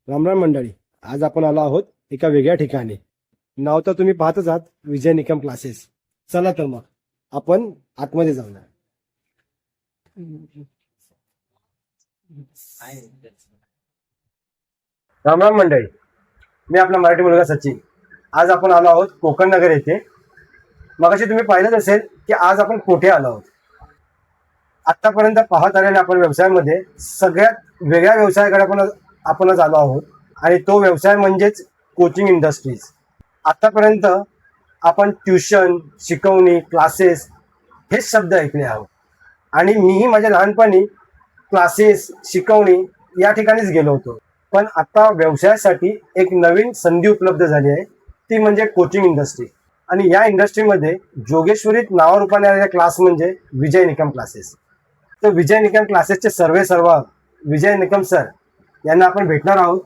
रामराम मंडळी, आज आपण आलो आहोत एका वेगळ्या ठिकाणी. नाव तर तुम्ही पाहतच आहात, विजय निकम क्लासेस. चला तर मग आपण आतमध्ये जाऊया. रामराम मंडळी, मी आपला मराठी मुलगा सचिन. आज आपण आलो आहोत कोकण नगर येथे. मगाशी तुम्ही पाहिलंच असेल की आज आपण कोठे आलो आहोत. आतापर्यंत पाहत आलेल्या आपण व्यवसायामध्ये सगळ्यात वेगळ्या व्यवसायाकडे आपण आज आलो आहोत, आणि तो व्यवसाय म्हणजेच कोचिंग इंडस्ट्रीज. आतापर्यंत आपण ट्युशन, शिकवणी, क्लासेस हेच शब्द ऐकले आहोत, आणि मीही माझ्या लहानपणी क्लासेस, शिकवणी या ठिकाणीच गेलो होतो. पण आता व्यवसायासाठी एक नवीन संधी उपलब्ध झाली आहे, ती म्हणजे कोचिंग इंडस्ट्री. आणि या इंडस्ट्रीमध्ये जोगेश्वरीत नावारूपाने आलेला क्लास म्हणजे विजय निकम क्लासेस. तर विजय निकम क्लासेसचे सर्वेसर्वा विजय निकम सर यांना आपण भेटणार आहोत.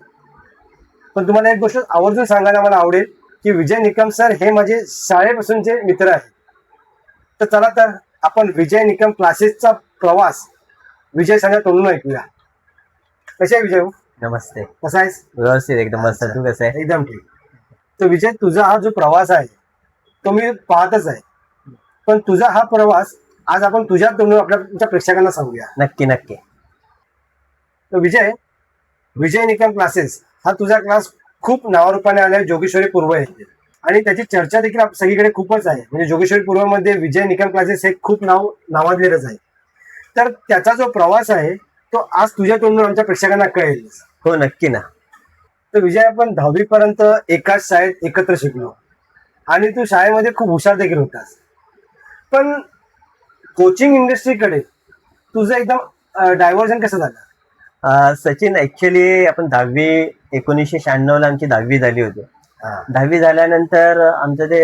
पण तुम्हाला एक गोष्ट आवर्जून सांगायला मला आवडेल की विजय निकम सर हे माझे शाळेपासूनचे मित्र आहेत. तर चला तर आपण विजय निकम क्लासेसचा प्रवास विजय सांगा तोंडून ऐकूया. कसे आहे विजय? नमस्ते. कसा आहेस? व्यवस्थित, एकदम मस्त. तू कसं आहे? एकदम ठीक. तर विजय, तुझा हा जो प्रवास आहे तो मी पाहतच आहे, पण तुझा हा प्रवास आज आपण तुझ्या तोंडून आपल्या प्रेक्षकांना सांगूया. नक्की नक्की. तर विजय निकम क्लासेस हा तुझा क्लास खूप नावारूपाने आलाय जोगेश्वरी पूर्व येथे, आणि त्याची चर्चा देखील सगळीकडे खूपच आहे. म्हणजे जोगेश्वरी पूर्व मध्ये विजय निकम क्लासेस हे खूप नावाजलेलंच आहे. तर त्याचा जो प्रवास आहे तो आज तुझ्या तोंडून आमच्या प्रेक्षकांना कळेल. हो, नक्की ना. तर विजय, आपण 10वी पर्यंत एकाच शाळेत एकत्र शिकलो, आणि तू शाळेमध्ये खूप हुशार देखील होतास. पण कोचिंग इंडस्ट्रीकडे तुझं एकदम डायव्हर्जन कसं झालं? सचिन, ऍक्च्युली आपण 1996ला आमची 10वी झाली होती. 10वी झाल्यानंतर आमचं ते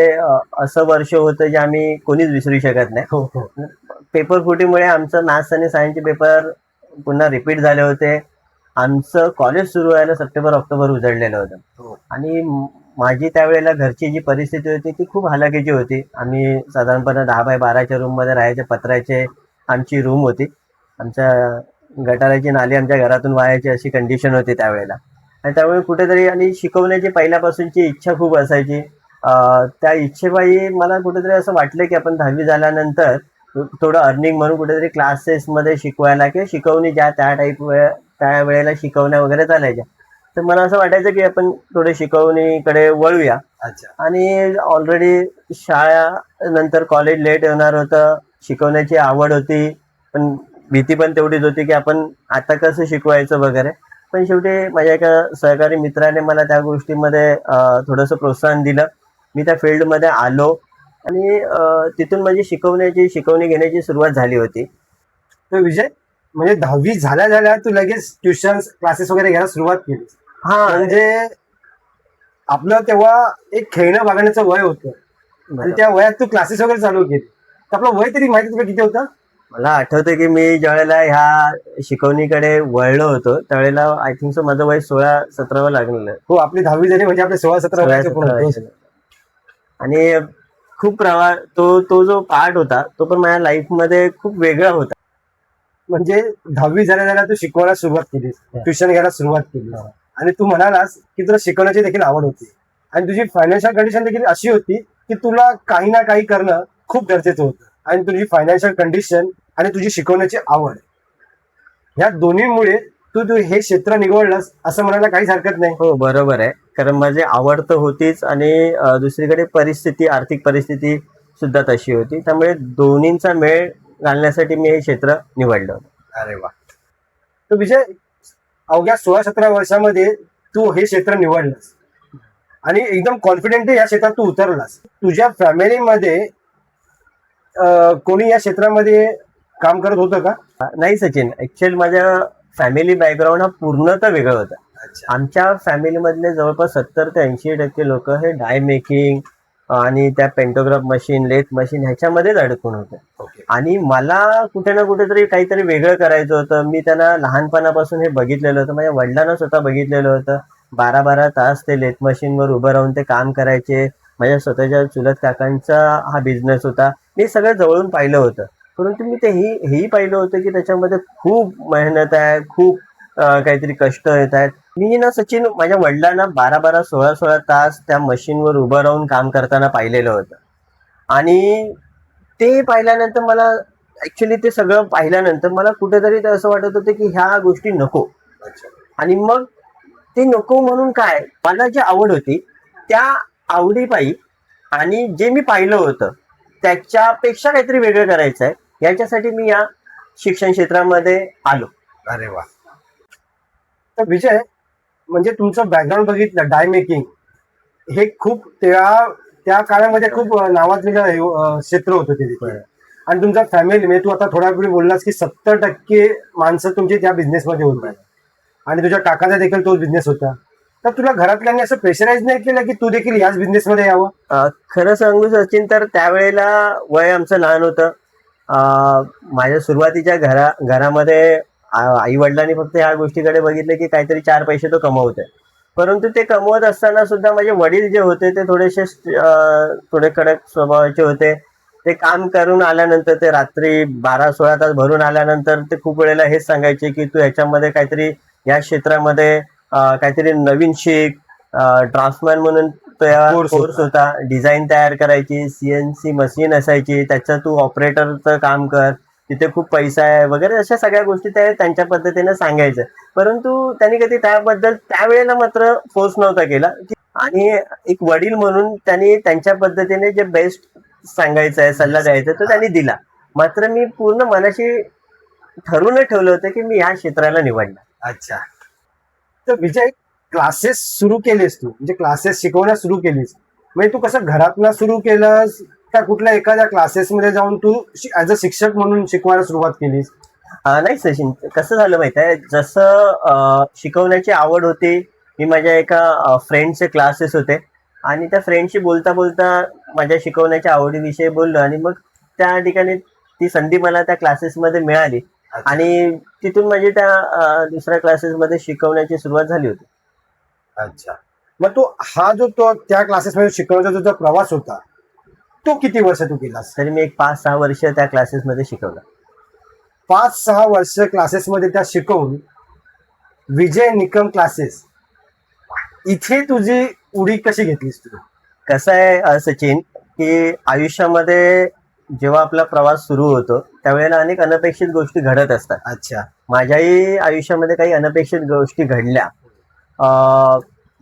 असं वर्ष होतं जे आम्ही कोणीच विसरू शकत नाही. हो हो. पेपर फुटीमुळे आमचं मॅथ्स आणि सायन्सचे पेपर पुन्हा रिपीट झाले होते. आमचं कॉलेज सुरू व्हायला सप्टेंबर-ऑक्टोबर उजळलेलं होतं. आणि माझी त्यावेळेला घरची जी परिस्थिती होती ती खूप हालाकीची होती. आम्ही साधारणपणे 10x12च्या रूममध्ये राहायचे. पत्र्याचे आमची रूम होती. आमच्या गटाराची नाली आमच्या घरातून वाहायची अशी कंडिशन होती त्यावेळेला. आणि त्यामुळे कुठेतरी, आणि शिकवण्याची पहिल्यापासूनची इच्छा खूप असायची. त्या इच्छेपायी मला कुठेतरी असं वाटलं की आपण 10वी झाल्यानंतर थोडं अर्निंग म्हणून कुठेतरी क्लासेसमध्ये शिकवायला, किंवा शिकवणी ज्या त्या वेळेला शिकवण्या वगैरे चालायच्या, तर मला असं वाटायचं की आपण थोडे शिकवणीकडे वळूया. अच्छा. आणि ऑलरेडी शाळा नंतर कॉलेज लेट येणार होतं. शिकवण्याची आवड होती, पण भीती पण तेवढीच होती की आपण आता कसं शिकवायचं वगैरे. पण शेवटी माझ्या एका सहकारी मित्राने मला त्या गोष्टीमध्ये थोडंसं प्रोत्साहन दिलं. मी त्या फील्डमध्ये आलो, आणि तिथून माझी शिकवणी घेण्याची सुरुवात झाली होती. तर विजय, म्हणजे 10वी झाल्या तू लगेच ट्युशन, क्लासेस वगैरे घ्यायला सुरुवात केली. हा, म्हणजे आपलं तेव्हा एक खेळणं बघण्याचं वय होतं, आणि त्या वयात तू क्लासेस वगैरे चालू केली. तर आपलं वय तरी माहिती तुला किती होतं? मला आठवतं की मी ज्यावेळेला ह्या शिकवणीकडे वळलो होतो त्यावेळेला आय थिंक सो माझं वय 16-17 लागलेलं. हो, आपली 10वी झाली म्हणजे आपले 16-17 वर्ष. आणि खूप प्रवास, तो जो पार्ट होता तो पण माझ्या लाईफमध्ये खूप वेगळा होता. म्हणजे 10वी झाल्या तू शिकवायला सुरुवात केलीस, ट्युशन घ्यायला सुरुवात केली, आणि तू म्हणालास की तुला शिकवण्याची देखील आवड होती, आणि तुझी फायनान्शियल कंडिशन देखील अशी होती की तुला काही ना काही करणं खूप गरजेचं होतं. आणि तुझी फायनान्शियल कंडिशन आणि तुझी शिकवण्याची आवड, ह्या दोन्हीमुळे तू हे क्षेत्र निवडलंस असं म्हणायला काहीच हरकत नाही. हो, बरोबर आहे. कारण माझी आवड तर होतीच, आणि दुसरीकडे आर्थिक परिस्थिती सुद्धा तशी होती. त्यामुळे दोन्हींचा मेळ घालण्यासाठी मी हे क्षेत्र निवडलं. अरे वा. तर विजय, अवघ्या 16-17 वर्षामध्ये तू हे क्षेत्र निवडलंस, आणि एकदम कॉन्फिडेंट या क्षेत्रात तू उतरलास. तुझ्या फॅमिलीमध्ये कोणी या क्षेत्रामध्ये काम करत होतं का? नाही सचिन, ऍक्च्युअली माझ्या फॅमिली बॅकग्राऊंड हा पूर्णतः वेगळा होता. आमच्या फॅमिलीमधले जवळपास 70 ते 80% लोक हे डाय मेकिंग आणि त्या पेंटोग्राफ मशीन, लेथ मशीन ह्याच्यामध्येच अडकून होते. आणि मला कुठे ना कुठेतरी काहीतरी वेगळं करायचं होतं. मी त्यांना लहानपणापासून हे बघितलेलं होतं. माझ्या वडिलांना स्वतः बघितलेलं होतं. 12-12 तास ते लेथ मशीनवर उभं राहून ते काम करायचे. माझ्या स्वतःच्या चुलत काकांचा हा बिझनेस होता. मी सगळं जवळून पाहिलं होतं. परंतु मी ते हेही पाहिलं होतं की त्याच्यामध्ये खूप मेहनत आहे, खूप काहीतरी कष्ट येत आहेत. मी ना सचिन माझ्या वडिलांना 12-12, 16-16 तास त्या मशीनवर उभं राहून काम करताना पाहिलेलं होतं. आणि ते पाहिल्यानंतर मला ऍक्च्युली ते सगळं पाहिल्यानंतर मला कुठेतरी ते असं वाटत होतं की ह्या गोष्टी नको. आणि मग ते नको म्हणून काय, मला जी आवड होती त्या आवडीपायी आणि जे मी पाहिलं होतं त्याच्यापेक्षा काहीतरी वेगळं करायचं आहे, याच्यासाठी मी या शिक्षण क्षेत्रामध्ये आलो. अरे वा. तर विजय, म्हणजे तुमचं बॅकग्राऊंड बघितलं, डाय मेकिंग हे खूप त्या काळामध्ये खूप नावाजलेलं क्षेत्र होतं ते देखील. आणि तुमचा फॅमिली म्हणजे तू आता थोड्या वेळी बोललास की 70% माणसं तुमची त्या बिझनेसमध्ये होती आणि तुझ्या काकाचा देखील तोच बिझनेस होता. तर तुला घरातल्यांनी असं प्रेशराईज नाही केलं की तू देखील याच बिझनेसमध्ये यावं? खरं सांगू सचिन तर त्यावेळेला वय आमचं लहान होतं. माझ्या सुरुवातीच्या घरामध्ये आई वडिलांनी फक्त ह्या गोष्टीकडे बघितले की काहीतरी 4 पैसे तो कमवतोय. परंतु ते कमवत असताना सुद्धा माझे वडील जे होते ते थोडे कडक स्वभावाचे होते. ते काम करून आल्यानंतर ते रात्री 12-16 तास भरून आल्यानंतर ते खूप वेळेला हेच सांगायचे की तू ह्याच्यामध्ये काहीतरी या क्षेत्रामध्ये काहीतरी नवीन शिक. ड्राफ्टमॅन म्हणून कोर्स होता, डिझाईन तयार करायची, CNC मशीन असायची, त्याचं तू ऑपरेटरचं काम कर, तिथे खूप पैसा आहे वगैरे, अशा सगळ्या गोष्टी ते त्यांच्या पद्धतीने सांगायचं. परंतु त्यांनी कधी त्याबद्दल त्यावेळेला मात्र फोर्स नव्हता केला. आणि एक वडील म्हणून त्यांनी त्यांच्या पद्धतीने जे बेस्ट सांगायचं आहे, सल्ला द्यायचा तो त्यांनी दिला. मात्र मी पूर्ण मनाशी ठरवून ठेवलं होतं की मी ह्या क्षेत्राला निवडणार. अच्छा. तर विजय, क्लासेस सुरू केलेस तू, म्हणजे क्लासेस शिकवण्यास सुरू केलीस, म्हणजे तू कसं घरातनं सुरू केलंस का कुठल्या एखाद्या क्लासेसमध्ये जाऊन तू ऍज अ शिक्षक म्हणून शिकवायला सुरुवात केलीस? नाही सचिन, कसं झालं माहित आहे, जसं शिकवण्याची आवड होती, मी माझ्या एका फ्रेंडचे क्लासेस होते आणि त्या फ्रेंडशी बोलता बोलता माझ्या शिकवण्याच्या आवडीविषयी बोललो आणि मग त्या ठिकाणी ती संधी मला त्या क्लासेसमध्ये मिळाली आणि तिथून माझी त्या दुसऱ्या क्लासेसमध्ये शिकवण्याची सुरुवात झाली होती. अच्छा. मग तो त्या क्लासेसमध्ये शिकवण्याचा जो प्रवास होता तो किती वर्ष तू केलास? तरी मी एक 5-6 वर्ष त्या क्लासेसमध्ये शिकवलं. 5-6 वर्ष क्लासेसमध्ये त्या शिकवून विजय निकम क्लासेस इथे तुझी उडी कशी घेतलीस तू? कसं आहे सचिन, की आयुष्यामध्ये जेव्हा आपला प्रवास सुरू होतो त्यावेळेला अनेक अनपेक्षित गोष्टी घडत असतात. अच्छा. माझ्याही आयुष्यामध्ये काही अनपेक्षित गोष्टी घडल्या.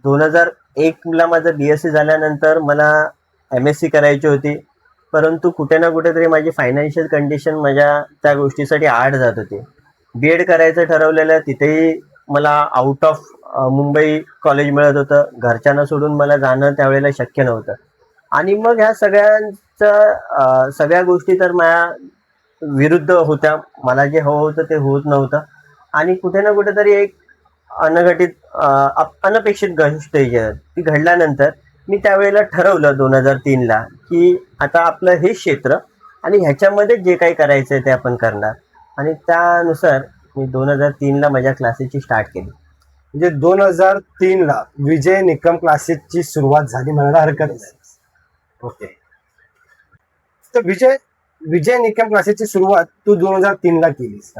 2001ला माझं BSc झाल्यानंतर मला MSc करायची होती. परंतु कुठे ना कुठेतरी माझी फायनान्शियल कंडिशन माझ्या त्या गोष्टीसाठी आड जात होती. B.Ed करायचं ठरवलेलं, तिथेही मला आउट ऑफ मुंबई कॉलेज मिळत होतं. घरच्यांना सोडून मला जाणं त्यावेळेला शक्य नव्हतं. आणि मग ह्या सगळ्या गोष्टी तर माझ्या विरुद्ध होत्या. मला जे हवं होतं ते होत नव्हतं. आणि कुठे ना कुठेतरी एक अनपेक्षित गोष्ट ती घडल्यानंतर मी त्यावेळेला ठरवलं 2003ला की आता आपलं हे क्षेत्र आणि ह्याच्यामध्ये जे काही करायचंय ते आपण करणार. आणि त्यानुसार मी 2003ला माझ्या क्लासेसची स्टार्ट केली. म्हणजे 2003ला विजय निकम क्लासेसची सुरुवात झाली म्हणायला हरकत नाही. ओके. तर विजय निकम क्लासेसची सुरुवात तू 2003ला केलीस,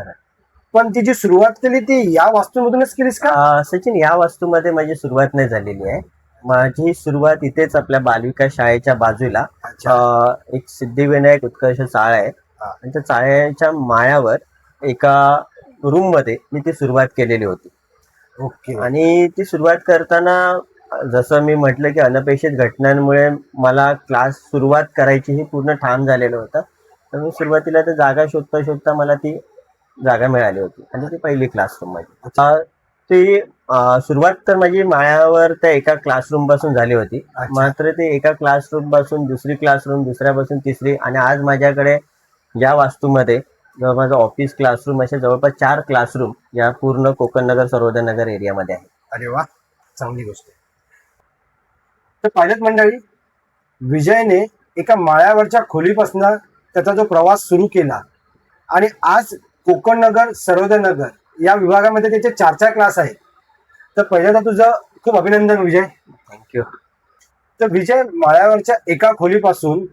पण ती जी सुरुवात केली ती या वास्तूमधूनच केलीस का? सचिन, या वास्तूमध्ये माझी सुरुवात नाही झालेली आहे. माझी सुरुवात इथेच आपल्या बालविकास शाळेच्या बाजूला एक सिद्धिविनायक उत्कर्ष चाळ आहे आणि त्या चाळ्याच्या माळ्यावर एका रूम मध्ये मी ती सुरुवात केलेली होती. ओके. आणि ती सुरुवात करताना जसं मी म्हटलं की अनपेक्षित घटनांमुळे मला क्लास सुरुवात करायची ही पूर्ण ठाम झालेलं होतं. तर मी सुरुवातीला ते जागा शोधता शोधता मला ती जागा मिळाली होती आणि ती पहिली क्लासरूम माझी. ती सुरुवात तर माझी माळ्यावर त्या एका क्लासरूम पासून झाली होती. मात्र ते एका क्लासरूम पासून दुसरी क्लासरूम, दुसऱ्यापासून तिसरी, आणि आज माझ्याकडे या वास्तूमध्ये माझं ऑफिस क्लासरूम असे जवळपास 4 क्लासरूम या पूर्ण कोकण नगर सर्वोदय नगर एरियामध्ये आहे. अरे वा, चांगली गोष्ट आहे. तर पायलट मंडळी, विजयने एका माळ्यावरच्या खोलीपासून त्याचा जो प्रवास सुरू केला आणि आज कोकण नगर सर्वोदय नगर या विभागामध्ये त्याचे 4 क्लास आहेत. तर पहिल्यांदा तुझं खूप अभिनंदन विजय. थँक्यू. तर विजय, माळ्यावरच्या एका खोलीपासून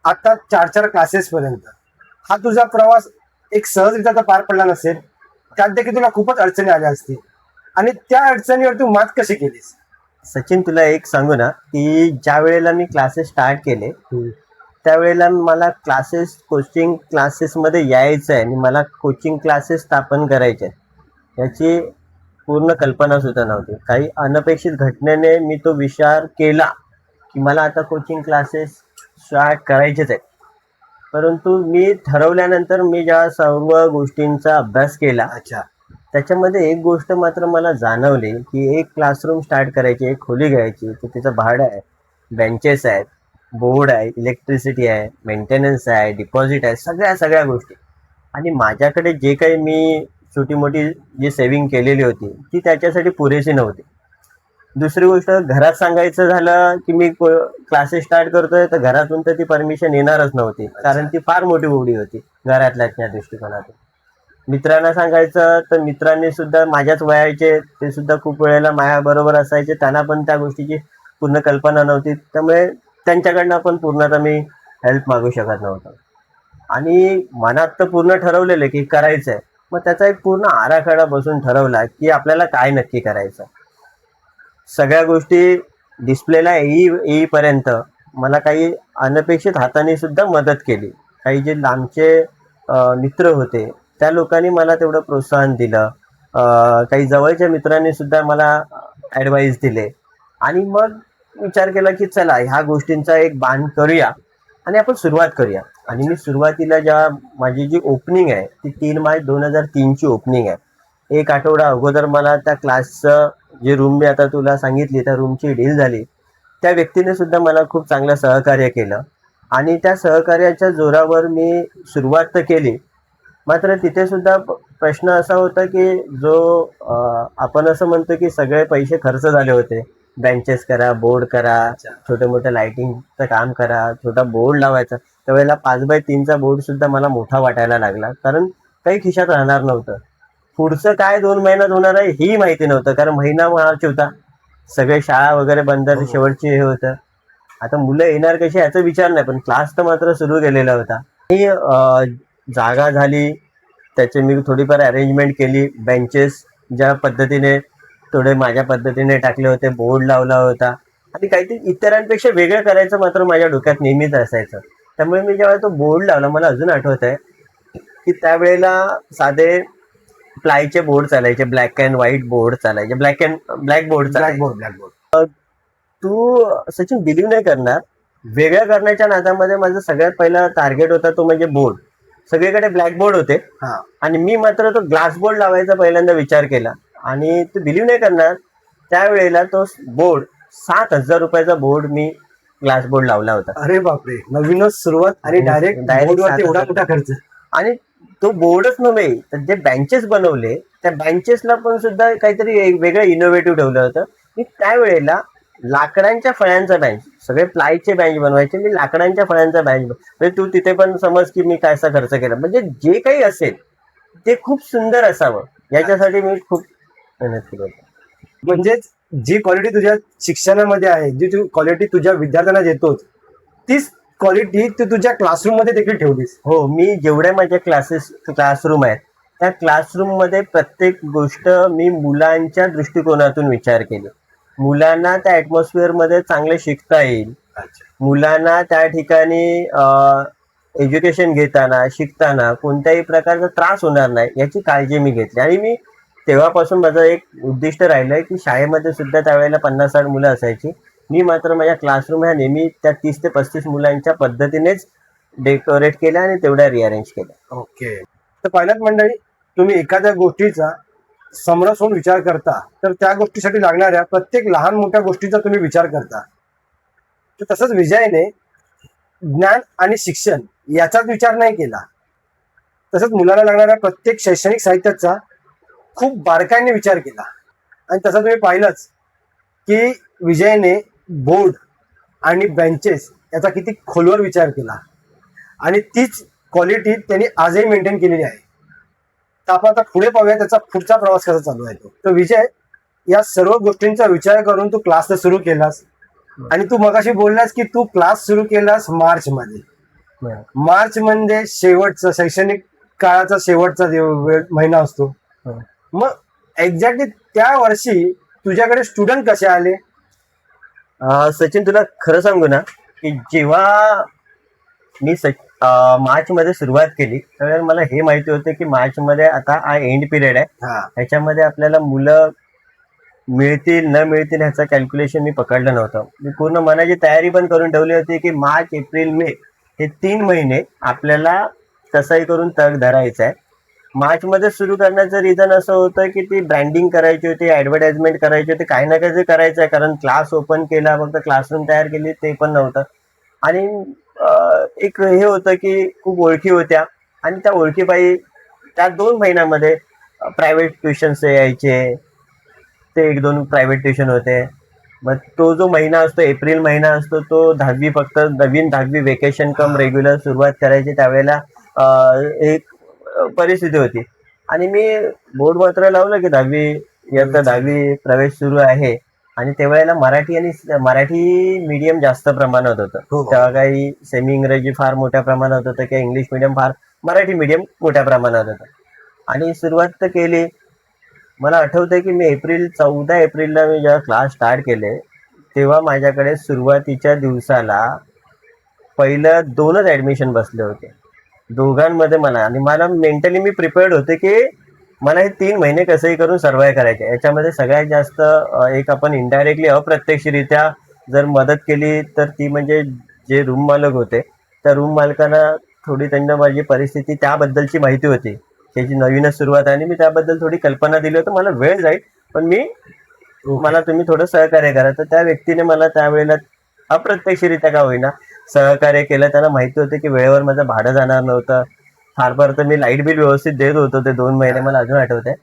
आता 4 क्लासेस पर्यंत हा तुझा प्रवास एक सहजरित्या तर पार पडला नसेल, त्यात देखील तुला खूपच अडचणी आल्या असतील, आणि त्या अडचणीवर तू मात कशी केलीस? सचिन, तुला एक सांगू ना, की ज्या वेळेला मी क्लासेस स्टार्ट केले त्यावेळेला मला कोचिंग क्लासेसमध्ये यायचं आहे आणि मला कोचिंग क्लासेस स्थापन करायचे आहेत याची पूर्ण कल्पना सुद्धा नव्हती. काही अनपेक्षित घटनेने मी तो विचार केला की मला आता कोचिंग क्लासेस स्टार्ट करायचेच आहेत. परंतु मी ठरवल्यानंतर मी ज्या सर्व गोष्टींचा अभ्यास केला, अच्छा. त्याच्यामध्ये एक गोष्ट मात्र मला जाणवली की एक क्लासरूम स्टार्ट करायची, एक खोली घ्यायची, तर तिचं भाडं आहे, बेंचेस आहेत, बोर्ड आहे, इलेक्ट्रिसिटी आहे, मेंटेनन्स आहे, डिपॉझिट आहे, सगळ्या गोष्टी. आणि माझ्याकडे जे काही मी छोटी मोठी जी सेव्हिंग केलेली होती ती त्याच्यासाठी पुरेशी नव्हती. दुसरी गोष्ट, घरात सांगायचं झालं की मी क्लासेस स्टार्ट करतोय, तर घरातून तर ती परमिशन येणारच नव्हती, कारण ती फार मोठी उडी होती घरातल्या दृष्टिकोनातून. मित्रांना सांगायचं तर मित्रांनी सुद्धा माझ्याच वयाचे, ते सुद्धा खूप वेळेला माझ्याबरोबर असायचे, त्यांना पण त्या गोष्टीची पूर्ण कल्पना नव्हती, त्यामुळे त्यांच्याकडनं पण पूर्णतः मी हेल्प मागू शकत नव्हतो. आणि मनात तर पूर्ण ठरवलेलं की करायचं आहे, मग त्याचा एक पूर्ण आराखडा बसून ठरवला की आपल्याला काय नक्की करायचं. सगळ्या गोष्टी डिस्प्लेला येईपर्यंत मला काही अनपेक्षित हाताने सुद्धा मदत केली. काही जे लांबचे मित्र होते त्या लोकांनी मला तेवढं प्रोत्साहन दिलं. काही जवळच्या मित्रांनी सुद्धा मला ॲडवाईस दिले. आणि मग विचार केला की चला ह्या गोष्टींचा एक बांध करूया आणि आपण सुरुवात करूया. आणि मी सुरुवातीला माझी जी ओपनिंग आहे ती 3 मार्च 2003ची ओपनिंग आहे. एक आठवडा अगोदर मला त्या क्लासचं जे रूम मी आता तुला सांगितली त्या रूमची डील झाली. त्या व्यक्तीने सुद्धा मला खूप चांगलं सहकार्य केलं आणि त्या सहकार्याच्या जोरावर मी सुरुवात तर केली. मात्र तिथे सुद्धा प्रश्न असा होता की आपण असं म्हणतो की सगळे पैसे खर्च झाले होते. बेंचेस करा, बोर्ड करा, छोटे मोठे लाइटिंगचं काम करा, छोटा बोर्ड लावायचा. त्यावेळेला 5x3चा बोर्ड सुद्धा मला मोठा वाटायला लागला, कारण काही खिशात राहणार नव्हतं. पुढचं काय 2 महिन्यात होणार आहे ही माहिती नव्हतं, कारण महिना मार्च होता, सगळे शाळा वगैरे बंद, शेवटचे हे होतं. आता मुलं येणार कशी याचा विचार नाही, पण क्लास तर मात्र सुरू केलेला होता. आणि जागा झाली, त्याचे मी थोडीफार अरेंजमेंट केली. बेंचेस ज्या पद्धतीने थोडे माझ्या पद्धतीने टाकले होते, बोर्ड लावला होता आणि काहीतरी इतरांपेक्षा वेगळं करायचं मात्र माझ्या डोक्यात नेहमीच असायचं. त्यामुळे मी जेव्हा तो बोर्ड लावला, मला अजून आठवत आहे की त्यावेळेला साधे प्लायचे बोर्ड चालायचे, ब्लॅक अँड व्हाईट बोर्ड चालायचे, ब्लॅक बोर्ड. तू सचिन बिलीव्ह नाही करणार, वेगळं करण्याच्या नादामध्ये माझं सगळ्यात पहिला टार्गेट होता तो म्हणजे बोर्ड. सगळीकडे ब्लॅक बोर्ड होते आणि मी मात्र तो ग्लास बोर्ड लावायचा पहिल्यांदा विचार केला. आणि तू बिलीव्ह नाही करणार, त्यावेळेला तो बोर्ड 7,000 रुपयाचा बोर्ड मी ग्लास बोर्ड लावला होता. अरे बापरे, नवीनच सुरुवात आणि डायरेक्ट एवढा मोठा खर्च. आणि तो बोर्डच नव्हे, तर जे बेंचेस बनवले त्या बेंचेसला पण सुद्धा काहीतरी वेगळं इनोव्हेटिव्ह ठेवलं होतं. मी त्यावेळेला लाकडांच्या फळ्यांचा बेंच, सगळे प्लायचे बेंच बनवायचे, मी लाकडांच्या फळ्यांचा बेंच. म्हणजे तू तिथे पण समज की मी कायसा खर्च केला. म्हणजे जे काही असेल ते खूप सुंदर असावं याच्यासाठी मी खूप मेहनत केली होती. म्हणजेच जी क्वालिटी तुझ्या शिक्षणामध्ये आहे, जी तू क्वालिटी तुझ्या विद्यार्थ्यांना देतोस, तीच क्वालिटी तू तुझ्या क्लासरूम मध्ये देखील ठेवलीस. हो, मी जेवढ्या माझ्या क्लासरूम आहेत त्या क्लासरूम मध्ये प्रत्येक गोष्ट मी मुलांच्या दृष्टिकोनातून विचार केली. मुलांना त्या ऍटमॉस्फिअर मध्ये चांगले शिकता येईल, मुलांना त्या ठिकाणी एज्युकेशन घेताना शिकताना कोणत्याही प्रकारचा त्रास होणार नाही याची काळजी मी घेतली. आणि मी तेव्हापासून माझं एक उद्दिष्ट राहिलंय की शाळेमध्ये सुद्धा त्यावेळेला 50-60 मुलं असायची. मी मात्र माझ्या क्लासरूम ह्या नेहमी त्या 30 ते 35 मुलांच्या पद्धतीनेच डेकोरेट केल्या आणि तेवढ्या रिअरेंज केल्या. ओके. तर पाहिल्यात मंडळी, तुम्ही एखाद्या गोष्टीचा समरस होऊन विचार करता, तर त्या गोष्टीसाठी लागणाऱ्या प्रत्येक लहान मोठ्या गोष्टीचा तुम्ही विचार करता. तर तसंच विजयने ज्ञान आणि शिक्षण याचाच विचार नाही केला, तसंच मुलाला लागणाऱ्या प्रत्येक शैक्षणिक साहित्याचा खूप बारकाईने विचार केला. आणि तसं तुम्ही पाहिलंच की विजयने बोर्ड आणि बेंचेस याचा किती खोलवर विचार केला आणि तीच क्वालिटी त्यांनी आजही मेंटेन केलेली आहे. तर आपण आता पुढे पाहूया त्याचा पुढचा प्रवास कसा चालू आहे. तर विजय, या सर्व गोष्टींचा विचार करून तू क्लास सुरू केलास आणि तू मगाशी बोललास की तू क्लास सुरू केलास मार्च मध्ये. मार्च म्हणजे शेवटचा शैक्षणिक काळाचा शेवटचा महिना असतो. मग एक्झॅक्टली त्या वर्षी तुझ्याकडे स्टुडंट कसे आले? सचिन, तुला खरं सांगू ना, की जेव्हा मी मार्च मध्ये सुरुवात केली त्यावेळेला मला हे माहिती होतं की मार्च मध्ये आता हा एंड पिरियड आहे, ह्याच्यामध्ये आपल्याला मुलं मिळतील न मिळतील ह्याचं कॅल्क्युलेशन मी पकडलं नव्हतं. मी पूर्ण मनाची तयारी पण करून ठेवली होती की मार्च, एप्रिल, मे हे 3 महिने आपल्याला कसंही करून तग धरायचं आहे. मार्च मध्ये सुरू करण्याचं रिझन असं होतं की ती ब्रँडिंग करायची होती, ऍडव्हर्टाइजमेंट करायची होती, काही ना काही करायचं आहे, कारण क्लास ओपन केला, फक्त क्लासरूम तयार केली ते पण नव्हतं. आणि एक हे होतं की खूप ओळखी होत्या आणि त्या ओळखीपायी त्या 2 महिन्यामध्ये प्रायव्हेट ट्युशन्स यायचे, ते 1-2 प्रायव्हेट ट्युशन होते. मग तो जो महिना असतो, एप्रिल महिना असतो, तो 10वी फक्त नवीन 10वी वेकेशन कम रेग्युलर सुरुवात करायची त्यावेळेला एक परिस्थिती होती. आणि मी बोर्ड मात्र लावलं की 10वी प्रवेश सुरू आहे. आणि त्यावेळेला मराठी मीडियम जास्त प्रमाणात होतं. तेव्हा काही सेमी इंग्रजी फार मोठ्या प्रमाणात होतं किंवा इंग्लिश मीडियम फार, मराठी मीडियम मोठ्या प्रमाणात होतं. आणि सुरुवात तर केली. मला आठवतंय की मी 14 एप्रिलला मी जेव्हा क्लास स्टार्ट केले तेव्हा माझ्याकडे सुरुवातीच्या दिवसाला पहिलं 2च ऍडमिशन बसले होते दोघांमध्ये. मला मेंटली मी प्रिपेअर्ड होते की मला हे 3 महिने कसंही करून सर्व्हाइव्ह करायचे. याच्यामध्ये सगळ्यात जास्त एक आपण इनडायरेक्टली अप्रत्यक्षरित्या जर मदत केली तर ती म्हणजे जे रूम मालक होते, त्या रूम मालकांना थोडी त्यांना माझी परिस्थिती त्याबद्दलची माहिती होती, त्याची नवीनच सुरुवात आहे आणि मी त्याबद्दल थोडी कल्पना दिली होती. मला वेळ जाईल पण मला तुम्ही थोडं सहकार्य करा. तर त्या व्यक्तीने मला त्यावेळेला अप्रत्यक्षरित्या का होईना सहकार्य केलं. त्यांना माहिती होतं की वेळेवर माझं भाडं जाणार नव्हतं. फार तर मी लाईट बिल व्यवस्थित देत होतो ते 2 महिने. मला अजून आठवतंय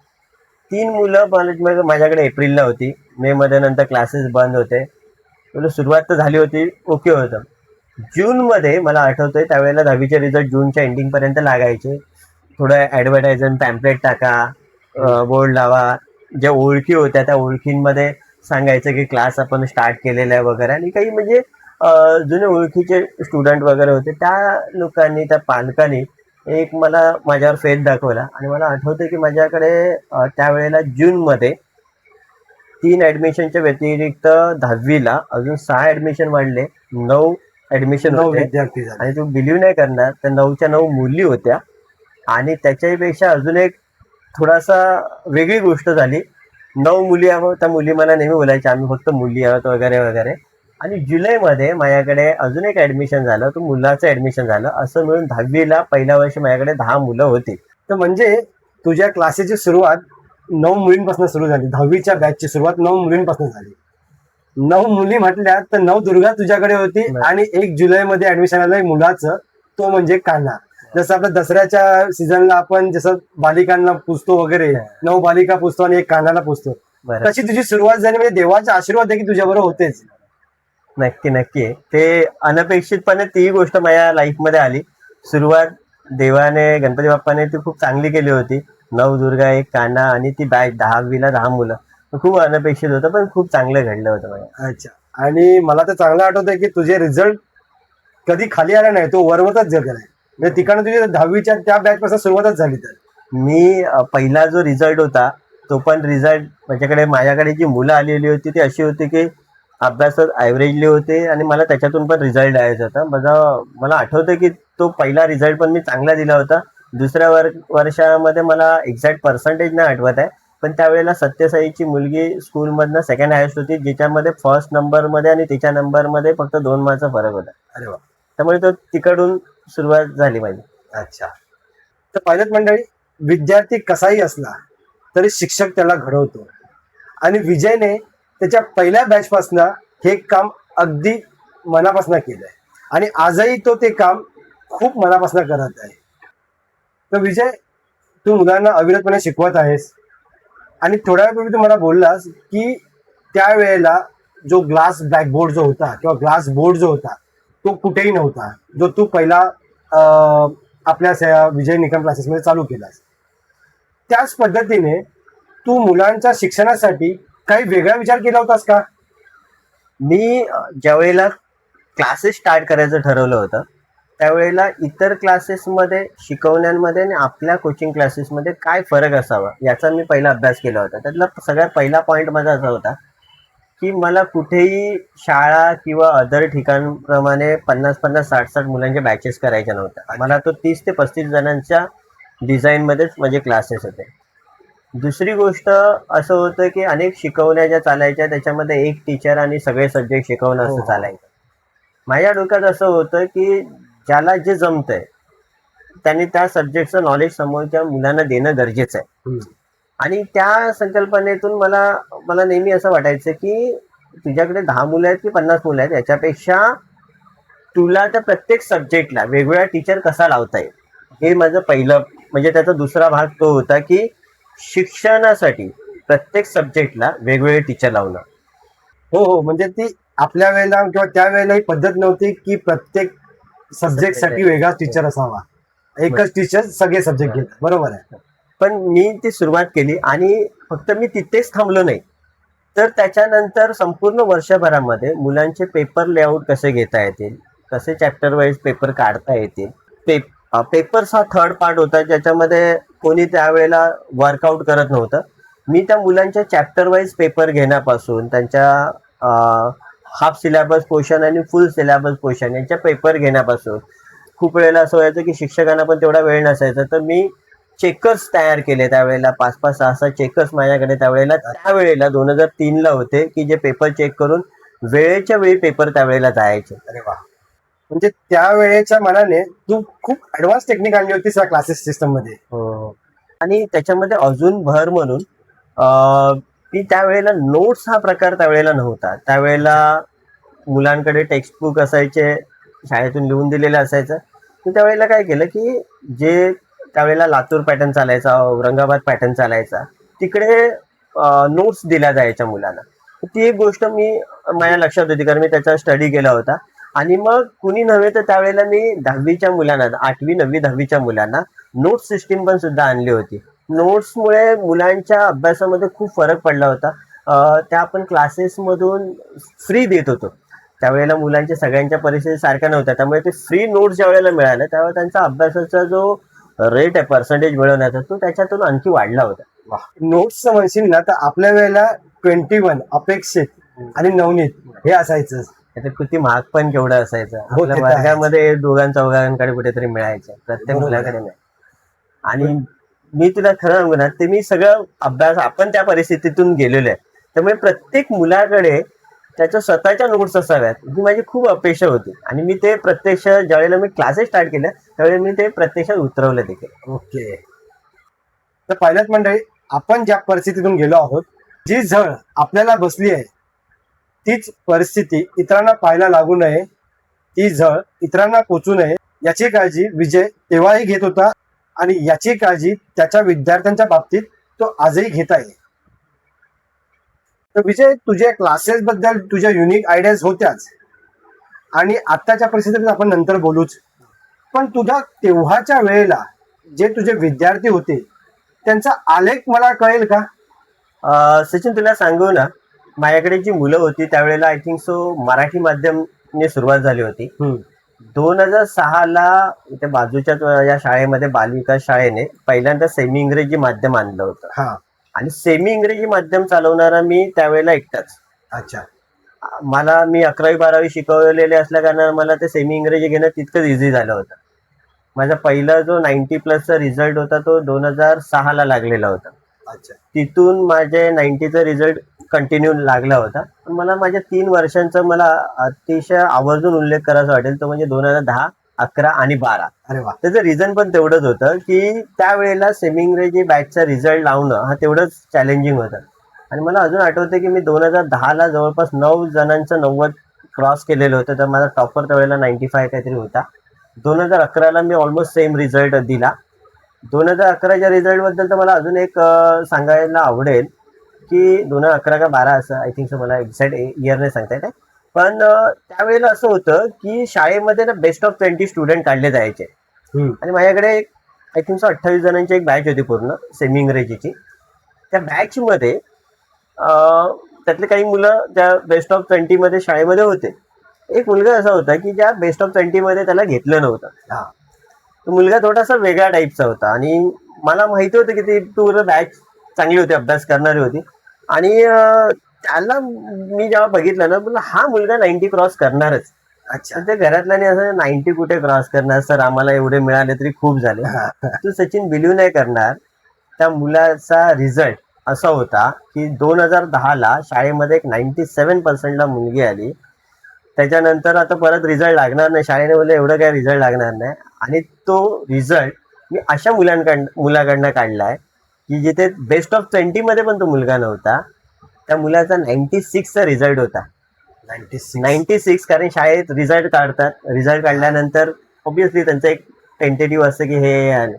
3 मुलं माझ्याकडे एप्रिलला होती. मे मध्ये नंतर क्लासेस बंद होते. सुरुवात तर झाली होती, ओके होतं. जून मध्ये मला आठवतंय त्यावेळेला 10वीचे रिझल्ट जूनच्या एंडिंग पर्यंत लागायचे. थोडं ऍडव्हर्टायझमेंट पॅम्पलेट टाका, बोर्ड लावा, ज्या ओळखी होत्या त्या ओळखींमध्ये सांगायचं की क्लास आपण स्टार्ट केलेला आहे वगैरे. आणि काही म्हणजे जुने ओळखीचे स्टुडंट वगैरे होते त्या लोकांनी, त्या पालकांनी एक माझ्यावर फेथ दाखवला. आणि मला आठवतं की माझ्याकडे त्यावेळेला जूनमध्ये 3 ऍडमिशनच्या व्यतिरिक्त 10वीला अजून 6 ऍडमिशन वाढले, 9 ऍडमिशन होते. विद्यार्थी झाले. आणि तू बिलीव्ह नाही करणार, त्या 9च्या 9 मुली होत्या. आणि त्याच्यापेक्षा अजून एक थोडासा वेगळी गोष्ट झाली, 9 मुली आहोत, त्या मुली मला नेहमी बोलायच्या आम्ही फक्त मुली आहोत वगैरे वगैरे. आणि जुलैमध्ये माझ्याकडे अजून एक ऍडमिशन झालं, तो मुलाचं ऍडमिशन झालं. असं मिळून 10वीला पहिल्या वर्षी माझ्याकडे 10 मुलं होती. तर म्हणजे तुझ्या क्लासेसची सुरुवात 9 मुलींपासून सुरू झाली. 10वीच्या बॅचची सुरुवात 9 मुलींपासून झाली. 9 मुली म्हटल्या तर 9 दुर्गा तुझ्याकडे होती. आणि 1 जुलैमध्ये ऍडमिशन आलं एक मुलाचं, तो म्हणजे कान्हा. जसं आपल्या दसऱ्याच्या सीझनला आपण जसं बालिकांना पुजतो वगैरे, 9 बालिका पुजतो आणि 1 कान्हाला पुजतो, तशी तुझी सुरुवात झाली. म्हणजे देवाचा आशीर्वाद आहे की तुझ्याबरोबर होतेच. नक्की. ते अनपेक्षितपणे ती गोष्ट माझ्या लाईफमध्ये आली. सुरुवात देवाने, गणपती बाप्पाने ती खूप चांगली केली होती. 9 दुर्गा, 1 कान्हा आणि ती बॅच 10वीला 10 मुलं. खूप अनपेक्षित होतं पण खूप चांगलं घडलं होतं माझ्या. अच्छा. आणि मला तर चांगलं आठवतंय की तुझे रिझल्ट कधी खाली आला नाही, तो वरवतच गेला नाही. म्हणजे तिकडनं तुझी 10वीच्या त्या बॅच पासून सुरुवातच झाली. तर मी पहिला जो रिझल्ट होता तो पण रिझल्ट माझ्याकडे जी मुलं आलेली होती ती अशी होती की अभ्यासात ॲव्हरेजली होते आणि मला त्याच्यातून पण रिझल्ट द्यायचा होता. मला आठवतं की तो पहिला रिझल्ट पण मी चांगला दिला होता. दुसऱ्या वर्षामध्ये मला एक्झॅक्ट पर्सेंटेज नाही आठवत आहे, पण त्यावेळेला सत्यसाईची मुलगी स्कूलमधनं सेकंड हायेस्ट होती, ज्याच्यामध्ये फर्स्ट नंबरमध्ये आणि तिच्या नंबरमध्ये फक्त 2 मार्कचा फरक होता. अरे वा. त्यामुळे तो तिकडून सुरुवात झाली माझी. अच्छा. तर पायलट मंडळी, विद्यार्थी कसाही असला तरी शिक्षक त्याला घडवतो. आणि विजयने त्याच्या पहिल्या बॅचपासून हे काम अगदी मनापासून केलंय आणि आजही तो ते काम खूप मनापासून करत आहे. तर विजय, तू मुलांना अविरतपणे शिकवत आहेस आणि थोड्या वेळापूर्वी तू मला बोललास की त्यावेळेला जो ग्लास ब्लॅकबोर्ड जो होता किंवा ग्लास बोर्ड जो होता तो कुठेही नव्हता, जो तू पहिला आपल्या विजय निकम क्लासेसमध्ये चालू केलास. त्याच पद्धतीने तू मुलांच्या शिक्षणासाठी काही वेगळा विचार केला होतास का? मी ज्यावेळेला क्लासेस स्टार्ट करायचं ठरवलं होतं त्यावेळेला इतर क्लासेसमध्ये शिकवण्यांमध्ये आणि आपल्या कोचिंग क्लासेसमध्ये काय फरक असावा याचा मी पहिला अभ्यास केला होता. त्यातला सगळ्यात पहिला पॉईंट माझा असा होता की मला कुठेही शाळा किंवा अदर ठिकाणप्रमाणे 50-50, 60-60 मुलांचे बॅचेस करायच्या नव्हत्या. मला तो 30 ते 35 जणांच्या डिझाईनमध्येच माझे क्लासेस होते. दुसरी गोष्ट असं होतं की अनेक शिकवण्या ज्या चालायच्या त्याच्यामध्ये एक टीचर आणि सगळे सब्जेक्ट शिकवणं असं चालायचं. माझ्या डोक्यात असं होतं की ज्याला जे जमतंय त्यांनी त्या सब्जेक्टचं नॉलेज समोरच्या मुलांना देणं गरजेचं आहे. आणि त्या संकल्पनेतून मला नेहमी असं वाटायचं की तुझ्याकडे 10 मुलं आहेत की 50 मुलं आहेत याच्यापेक्षा तुला त्या प्रत्येक सब्जेक्टला वेगवेगळा टीचर कसा लावता येईल हे माझं पहिलं, म्हणजे त्याचा दुसरा भाग तो होता की शिक्षणासाठी प्रत्येक सब्जेक्टला वेगवेगळे टीचर लावणं. हो, म्हणजे ती आपल्या वेळेला किंवा त्या वेळेला ही पद्धत नव्हती की प्रत्येक सब्जेक्ट साठी वेगळाच टीचर असावा. एकच टीचर सगळे सब्जेक्ट घेत. बरोबर आहे. पण मी ती सुरुवात केली आणि फक्त मी तिथेच थांबलो नाही, तर त्याच्यानंतर संपूर्ण वर्षभरामध्ये मुलांचे पेपर लेआउट कसे घेता येतील, कसे चॅप्टर वाईज पेपर काढता येतील. पेपर्स हा थर्ड पार्ट होता ज्याच्यामध्ये कोणी त्यावेळेला वर्कआउट करत नव्हतं. मी त्या मुलांच्या चॅप्टर वाईज पेपर घेण्यापासून त्यांच्या हाफ सिलेबस पोर्शन आणि फुल सिलेबस पोर्शन यांच्या पेपर घेण्यापासून, खूप वेळेला असं व्हायचं की शिक्षकांना पण तेवढा वेळ नसायचा, तर मी चेकर्स तयार केले त्यावेळेला. 5-5, 6-6 चेकर्स माझ्याकडे त्यावेळेला 2003ला होते की जे पेपर चेक करून वेळेच्या वेळी पेपर त्यावेळेला जायचे. अरे वा, म्हणजे त्या वेळेच्या मनाने तू खूप ऍडव्हान्स टेक्निक आणली होतीस या क्लासेस सिस्टम मध्ये. आणि त्याच्यामध्ये अजून भर म्हणून की त्यावेळेला नोट्स हा प्रकार त्यावेळेला नव्हता. त्यावेळेला मुलांकडे टेक्स्टबुक असायचे, शाळेतून लिहून दिलेलं असायचं. मी त्यावेळेला काय केलं की जे त्यावेळेला लातूर पॅटर्न चालायचा, औरंगाबाद पॅटर्न चालायचा, तिकडे नोट्स दिल्या जायच्या मुलांना. ती एक गोष्ट माझ्या लक्षात होती कारण मी त्याचा स्टडी केला होता. आणि मग कुणी नव्हे तर त्यावेळेला मी 10वीच्या मुलांना, 8वी 9वी 10वीच्या मुलांना नोट्स सिस्टीम पण सुद्धा आणली होती. नोट्समुळे मुलांच्या अभ्यासामध्ये खूप फरक पडला होता. त्या आपण क्लासेसमधून फ्री देत होतो. त्यावेळेला मुलांच्या सगळ्यांच्या परिस्थिती सारख्या नव्हत्या, त्यामुळे ते फ्री नोट्स ज्या वेळेला मिळाल्या त्यावेळेला त्यांचा अभ्यासाचा जो रेट आहे पर्सेंटेज मिळवण्याचा तो त्याच्यातून आणखी वाढला होता. नोट्स म्हणशील ना तर आपल्या वेळेला 21 अपेक्षित आणि नवनीत हे असायचं. ते किती महाग पण केवढं असायचं. हो, ते आपल्या तर आहेच. वर्गामध्ये दोघांकडे कुठेतरी मिळायचं, प्रत्येक बरोबर मुलाकडे नाही. आणि मी तुला खरं सांगू ना, ते मी सगळं अभ्यास आपण त्या परिस्थितीतून गेलेलो आहे, त्यामुळे प्रत्येक मुलाकडे त्याच्या स्वतःच्या नोट्स असाव्यात ही माझी खूप अपेक्षा होती. आणि मी ते प्रत्यक्ष ज्यावेळेला मी क्लासेस स्टार्ट केले त्यावेळेला मी ते प्रत्यक्षात उतरवलं देखील. ओके. तर पहिल्याच मंडळी, आपण ज्या परिस्थितीतून गेलो आहोत, जी झळ आपल्याला बसली आहे तीच परिस्थिती इतरांना पाहायला लागू नये, ती झळ इतरांना पोचू नये याची काळजी विजय तेव्हाही घेत होता आणि याची काळजी त्याच्या विद्यार्थ्यांच्या बाबतीत तो आजही घेत आहे. तर विजय, तुझ्या क्लासेस बद्दल तुझ्या युनिक आयडियाज होत्याच आणि आत्ताच्या परिस्थितीत आपण नंतर बोलूच, पण तुझ्या तेव्हाच्या वेळेला जे तुझे विद्यार्थी होते त्यांचा आलेख मला कळेल का? सचिन तुला सांगू ना, माझ्याकडे जी मुलं होती त्यावेळेला आय थिंक सो मराठी माध्यमने सुरुवात झाली होती. 2006ला इथे बाजूच्या या शाळेमध्ये बालविकास शाळेने पहिल्यांदा सेमी इंग्रजी माध्यम आणलं होतं. हा, आणि सेमी इंग्रजी माध्यम चालवणारा मी त्यावेळेला एकटाच. अच्छा. मी 11वी-12वी शिकवलेले असल्या कारणाने मला ते सेमी इंग्रजी घेणं तितकंच इझी झालं होतं. माझा पहिला जो 90+चा रिझल्ट होता तो 2006ला लागलेला होता. अच्छा. तिथून माझे 90चा रिझल्ट कंटिन्यू लागला होता. पण मला माझ्या 3 वर्षांचा मला अतिशय आवर्जून उल्लेख करायचा वाटेल तो म्हणजे 2010, 11 आणि 12. अरे वा. त्याचं रिझन पण तेवढंच होतं की त्यावेळेला सेमी इंग्रजी बॅचचा रिझल्ट लावणं हा तेवढंच चॅलेंजिंग होतं. आणि मला अजून आठवतं की मी 2010ला जवळपास 9 जणांचं 90 क्रॉस केलेलं होतं, तर माझा टॉपर त्यावेळेला 95 काहीतरी होता. 2011ला मी ऑलमोस्ट सेम रिझल्ट दिला. 2011च्या रिझल्टबद्दल तर मला अजून एक सांगायला आवडेल की 2011 का 12 असं आय थिंक सो, मला एक्झॅक्ट इयर नाही सांगता येत आहे. पण त्यावेळेला असं होतं की शाळेमध्ये ना बेस्ट ऑफ 20 स्टुडंट काढले जायचे. आणि माझ्याकडे आय थिंक सो 28 जणांची एक बॅच होती पूर्ण सेमी इंग्रजीची. त्या बॅचमध्ये त्यातले काही मुलं त्या बेस्ट ऑफ 20 मध्ये शाळेमध्ये होते. एक मुलगा असा होता की ज्या बेस्ट ऑफ 20 मध्ये त्याला घेतलं नव्हतं. हा. तो मुलगा थोडासा वेगळ्या टाईपचा होता आणि मला माहिती होतं की ती पूर्ण बॅच चांगली होती, अभ्यास करणारी होती. आणि त्याला मी जेव्हा बघितलं ना, बोलला हा मुलगा 90 क्रॉस करणारच. अच्छा. तर त्या घरातल्याने असं 90 कुठे क्रॉस करणार सर, आम्हाला एवढे मिळाले तरी खूप झाले. हा. तू सचिन बिलीव्ह नाही करणार, त्या मुलाचा रिझल्ट असा होता की 2010ला शाळेमध्ये एक 97% मुलगी आली. त्याच्यानंतर आता परत रिझल्ट लागणार नाही, शाळेने बोलले एवढं काय रिझल्ट लागणार नाही. आणि तो रिझल्ट मी अशा मुलाकडनं काढलाय की जिथे बेस्ट ऑफ 20 मध्ये पण तो मुलगा नव्हता. त्या मुलाचा 96चा रिझल्ट होता. 96, कारण शाळेत रिझल्ट काढतात. रिझल्ट काढल्यानंतर ऑब्विसली त्यांचं एक टेंटेटिव्ह असतं की हे आलं.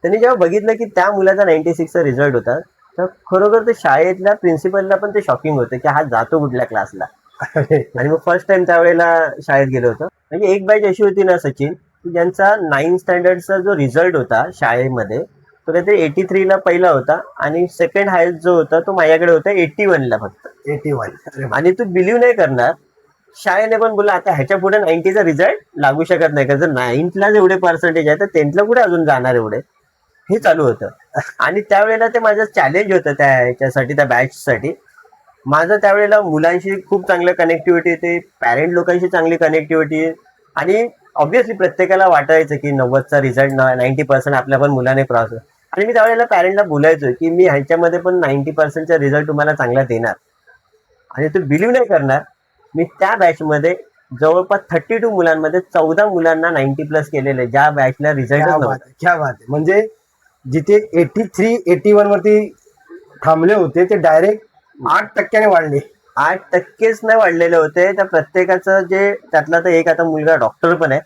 त्यांनी जेव्हा बघितलं की त्या मुलाचा 96चा रिझल्ट होता, तर खरोखर ते शाळेतल्या प्रिन्सिपलला पण ते शॉकिंग होतं की हा जातो कुठल्या क्लासला. आणि मग फर्स्ट टाइम त्यावेळेला शाळेत गेलो होतो. म्हणजे एक बॅच अशी होती ना सचिन, की ज्यांचा 9th स्टँडर्डचा जो रिझल्ट होता शाळेमध्ये, तो काहीतरी 83ला पहिला होता आणि सेकंड हायस्ट जो होता तो माझ्याकडे होता 81ला फक्त. 81. आणि तू बिलीव्ह नाही करणार, शाळेने पण बोलला आता ह्याच्या पुढे 90चा रिझल्ट लागू शकत नाही, कारण जर 9thलाच एवढे पर्सेंटेज आहे तर 10thला कुठे अजून जाणार एवढे, हे चालू होतं. आणि त्यावेळेला ते माझं चॅलेंज होतं त्या ह्याच्यासाठी, त्या बॅचसाठी. माझं त्यावेळेला मुलांशी खूप चांगलं कनेक्टिव्हिटी होती, पॅरेंट लोकांशी चांगली कनेक्टिव्हिटी. आणि ऑब्व्हियसली प्रत्येकाला वाटायचं की 90चा रिझल्ट 90% आपल्या पण मुलाने क्रॉस. आणि मी त्यावेळेला पॅरेंटला बोलायचो की मी ह्याच्यामध्ये पण 90%चा रिझल्ट तुम्हाला चांगला देणार. आणि तू बिलीव्ह नाही करणार, मी त्या बॅचमध्ये जवळपास 32 मुलांमध्ये 14 मुलांना 90+ केलेले, ज्या बॅचला रिझल्टच नव्हता. क्या बात आहे. म्हणजे जिथे 83, 81 वरती थांबले होते ते डायरेक्ट 8% वाढले. 8%च नाही वाढलेले होते. त्या प्रत्येकाचं जे त्यातला तर एक आता मुलगा डॉक्टर पण आहे.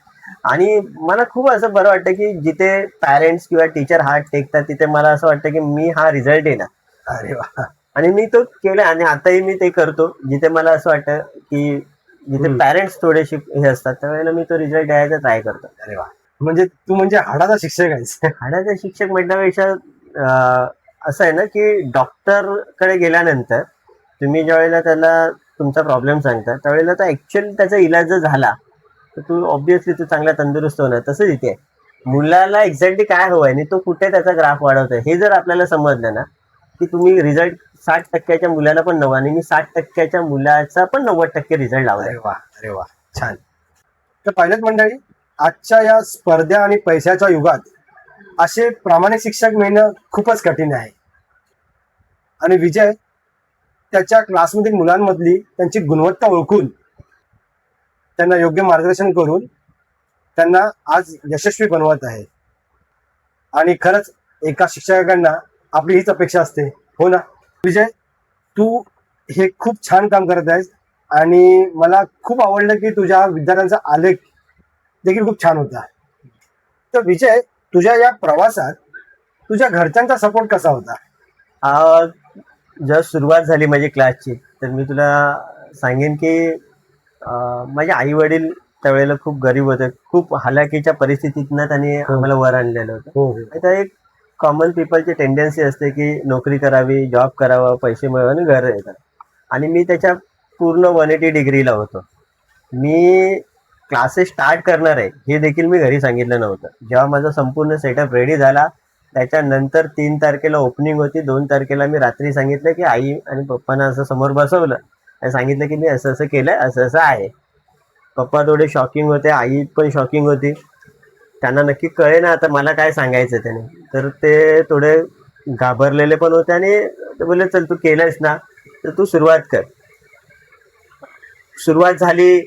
आणि मला खूप असं बरं वाटतं की जिथे पॅरेंट्स किंवा टीचर हात टेकतात तिथे मला असं वाटतं की मी हा रिझल्ट येणार. अरे वा. आणि मी तो केला आणि आताही मी ते करतो. जिथे मला असं वाटतं की जिथे पॅरेंट्स थोडेसे हे असतात त्यावेळेला मी तो रिझल्ट द्यायचा ट्राय करतो. अरे वा. म्हणजे तू म्हणजे हाडाचा शिक्षक आहेस. हाडाचा शिक्षक म्हणण्यापेक्षा असं आहे ना की डॉक्टरकडे गेल्यानंतर तुम्ही ज्यावेळेला त्याला तुमचा प्रॉब्लेम सांगता त्यावेळेला तर ऍक्च्युअली त्याचा इलाज जर झाला तर तू ऑब्व्हियसली तू चांगला तंदुरुस्त होणार. तसंच इथे मुलाला एक्झॅक्टली काय हवंय आणि तो कुठे त्याचा ग्राफ वाढवतोय हे जर आपल्याला समजलं ना की तुम्ही रिझल्ट 60%च्या मुलाला पण 90 आणि मी 60%च्या मुलाचा पण 90% रिझल्ट लावलाय. अरे वा. अरे वा. छान. तर पाहिलं मंडळी, आजच्या या स्पर्धा आणि पैशाच्या युगात असे प्रामाणिक शिक्षक मिळणं खूपच कठीण आहे. आणि विजय त्याच्या क्लासमधील मुलांमधली त्यांची गुणवत्ता ओळखून त्यांना योग्य मार्गदर्शन करून त्यांना आज यशस्वी बनवत आहे. आणि खरंच एका शिक्षकाकडनं आपली हीच अपेक्षा असते, हो ना विजय? तू हे खूप छान काम करत आहेस आणि मला खूप आवडलं की तुझ्या विद्यार्थ्यांचा आलेख देखील खूप छान होता. तर विजय, तुझ्या या प्रवासात तुझ्या घरच्यांचा सपोर्ट कसा होता? जेव्हा सुरुवात झाली माझी क्लासची तर मी तुला सांगेन की माझे आई वडील त्यावेळेला खूप गरीब होते. खूप हालाकीच्या परिस्थितीतनं त्यांनी आम्हाला वर आणलेलं होतं. आता एक कॉमन पीपलची टेंडन्सी असते की नोकरी करावी, जॉब करावा, पैसे मिळवा आणि घर येतात. आणि मी त्याच्या पूर्ण 180 डिग्रीला होतो. मी क्लासेस स्टार्ट करणार आहे हे देखील मी घरी सांगितलं नव्हतं. जेव्हा माझा संपूर्ण सेटअप रेडी झाला त्याच्यानंतर 3 तारखेला ओपनिंग होती. 2 तारखेला मी रात्री सांगितलं की आई आणि पप्पांना असं समोर बसवलं आणि सांगितलं की मी असं असं केलंय, असं असं आहे. पप्पा थोडे शॉकिंग होते, आई पण शॉकिंग होती. त्यांना नक्की कळे ना आता मला काय सांगायचं त्याने. तर ते थोडे घाबरलेले पण होते आणि ते बोलले चल तू केलंयस ना तर तू सुरुवात कर. सुरुवात झाली.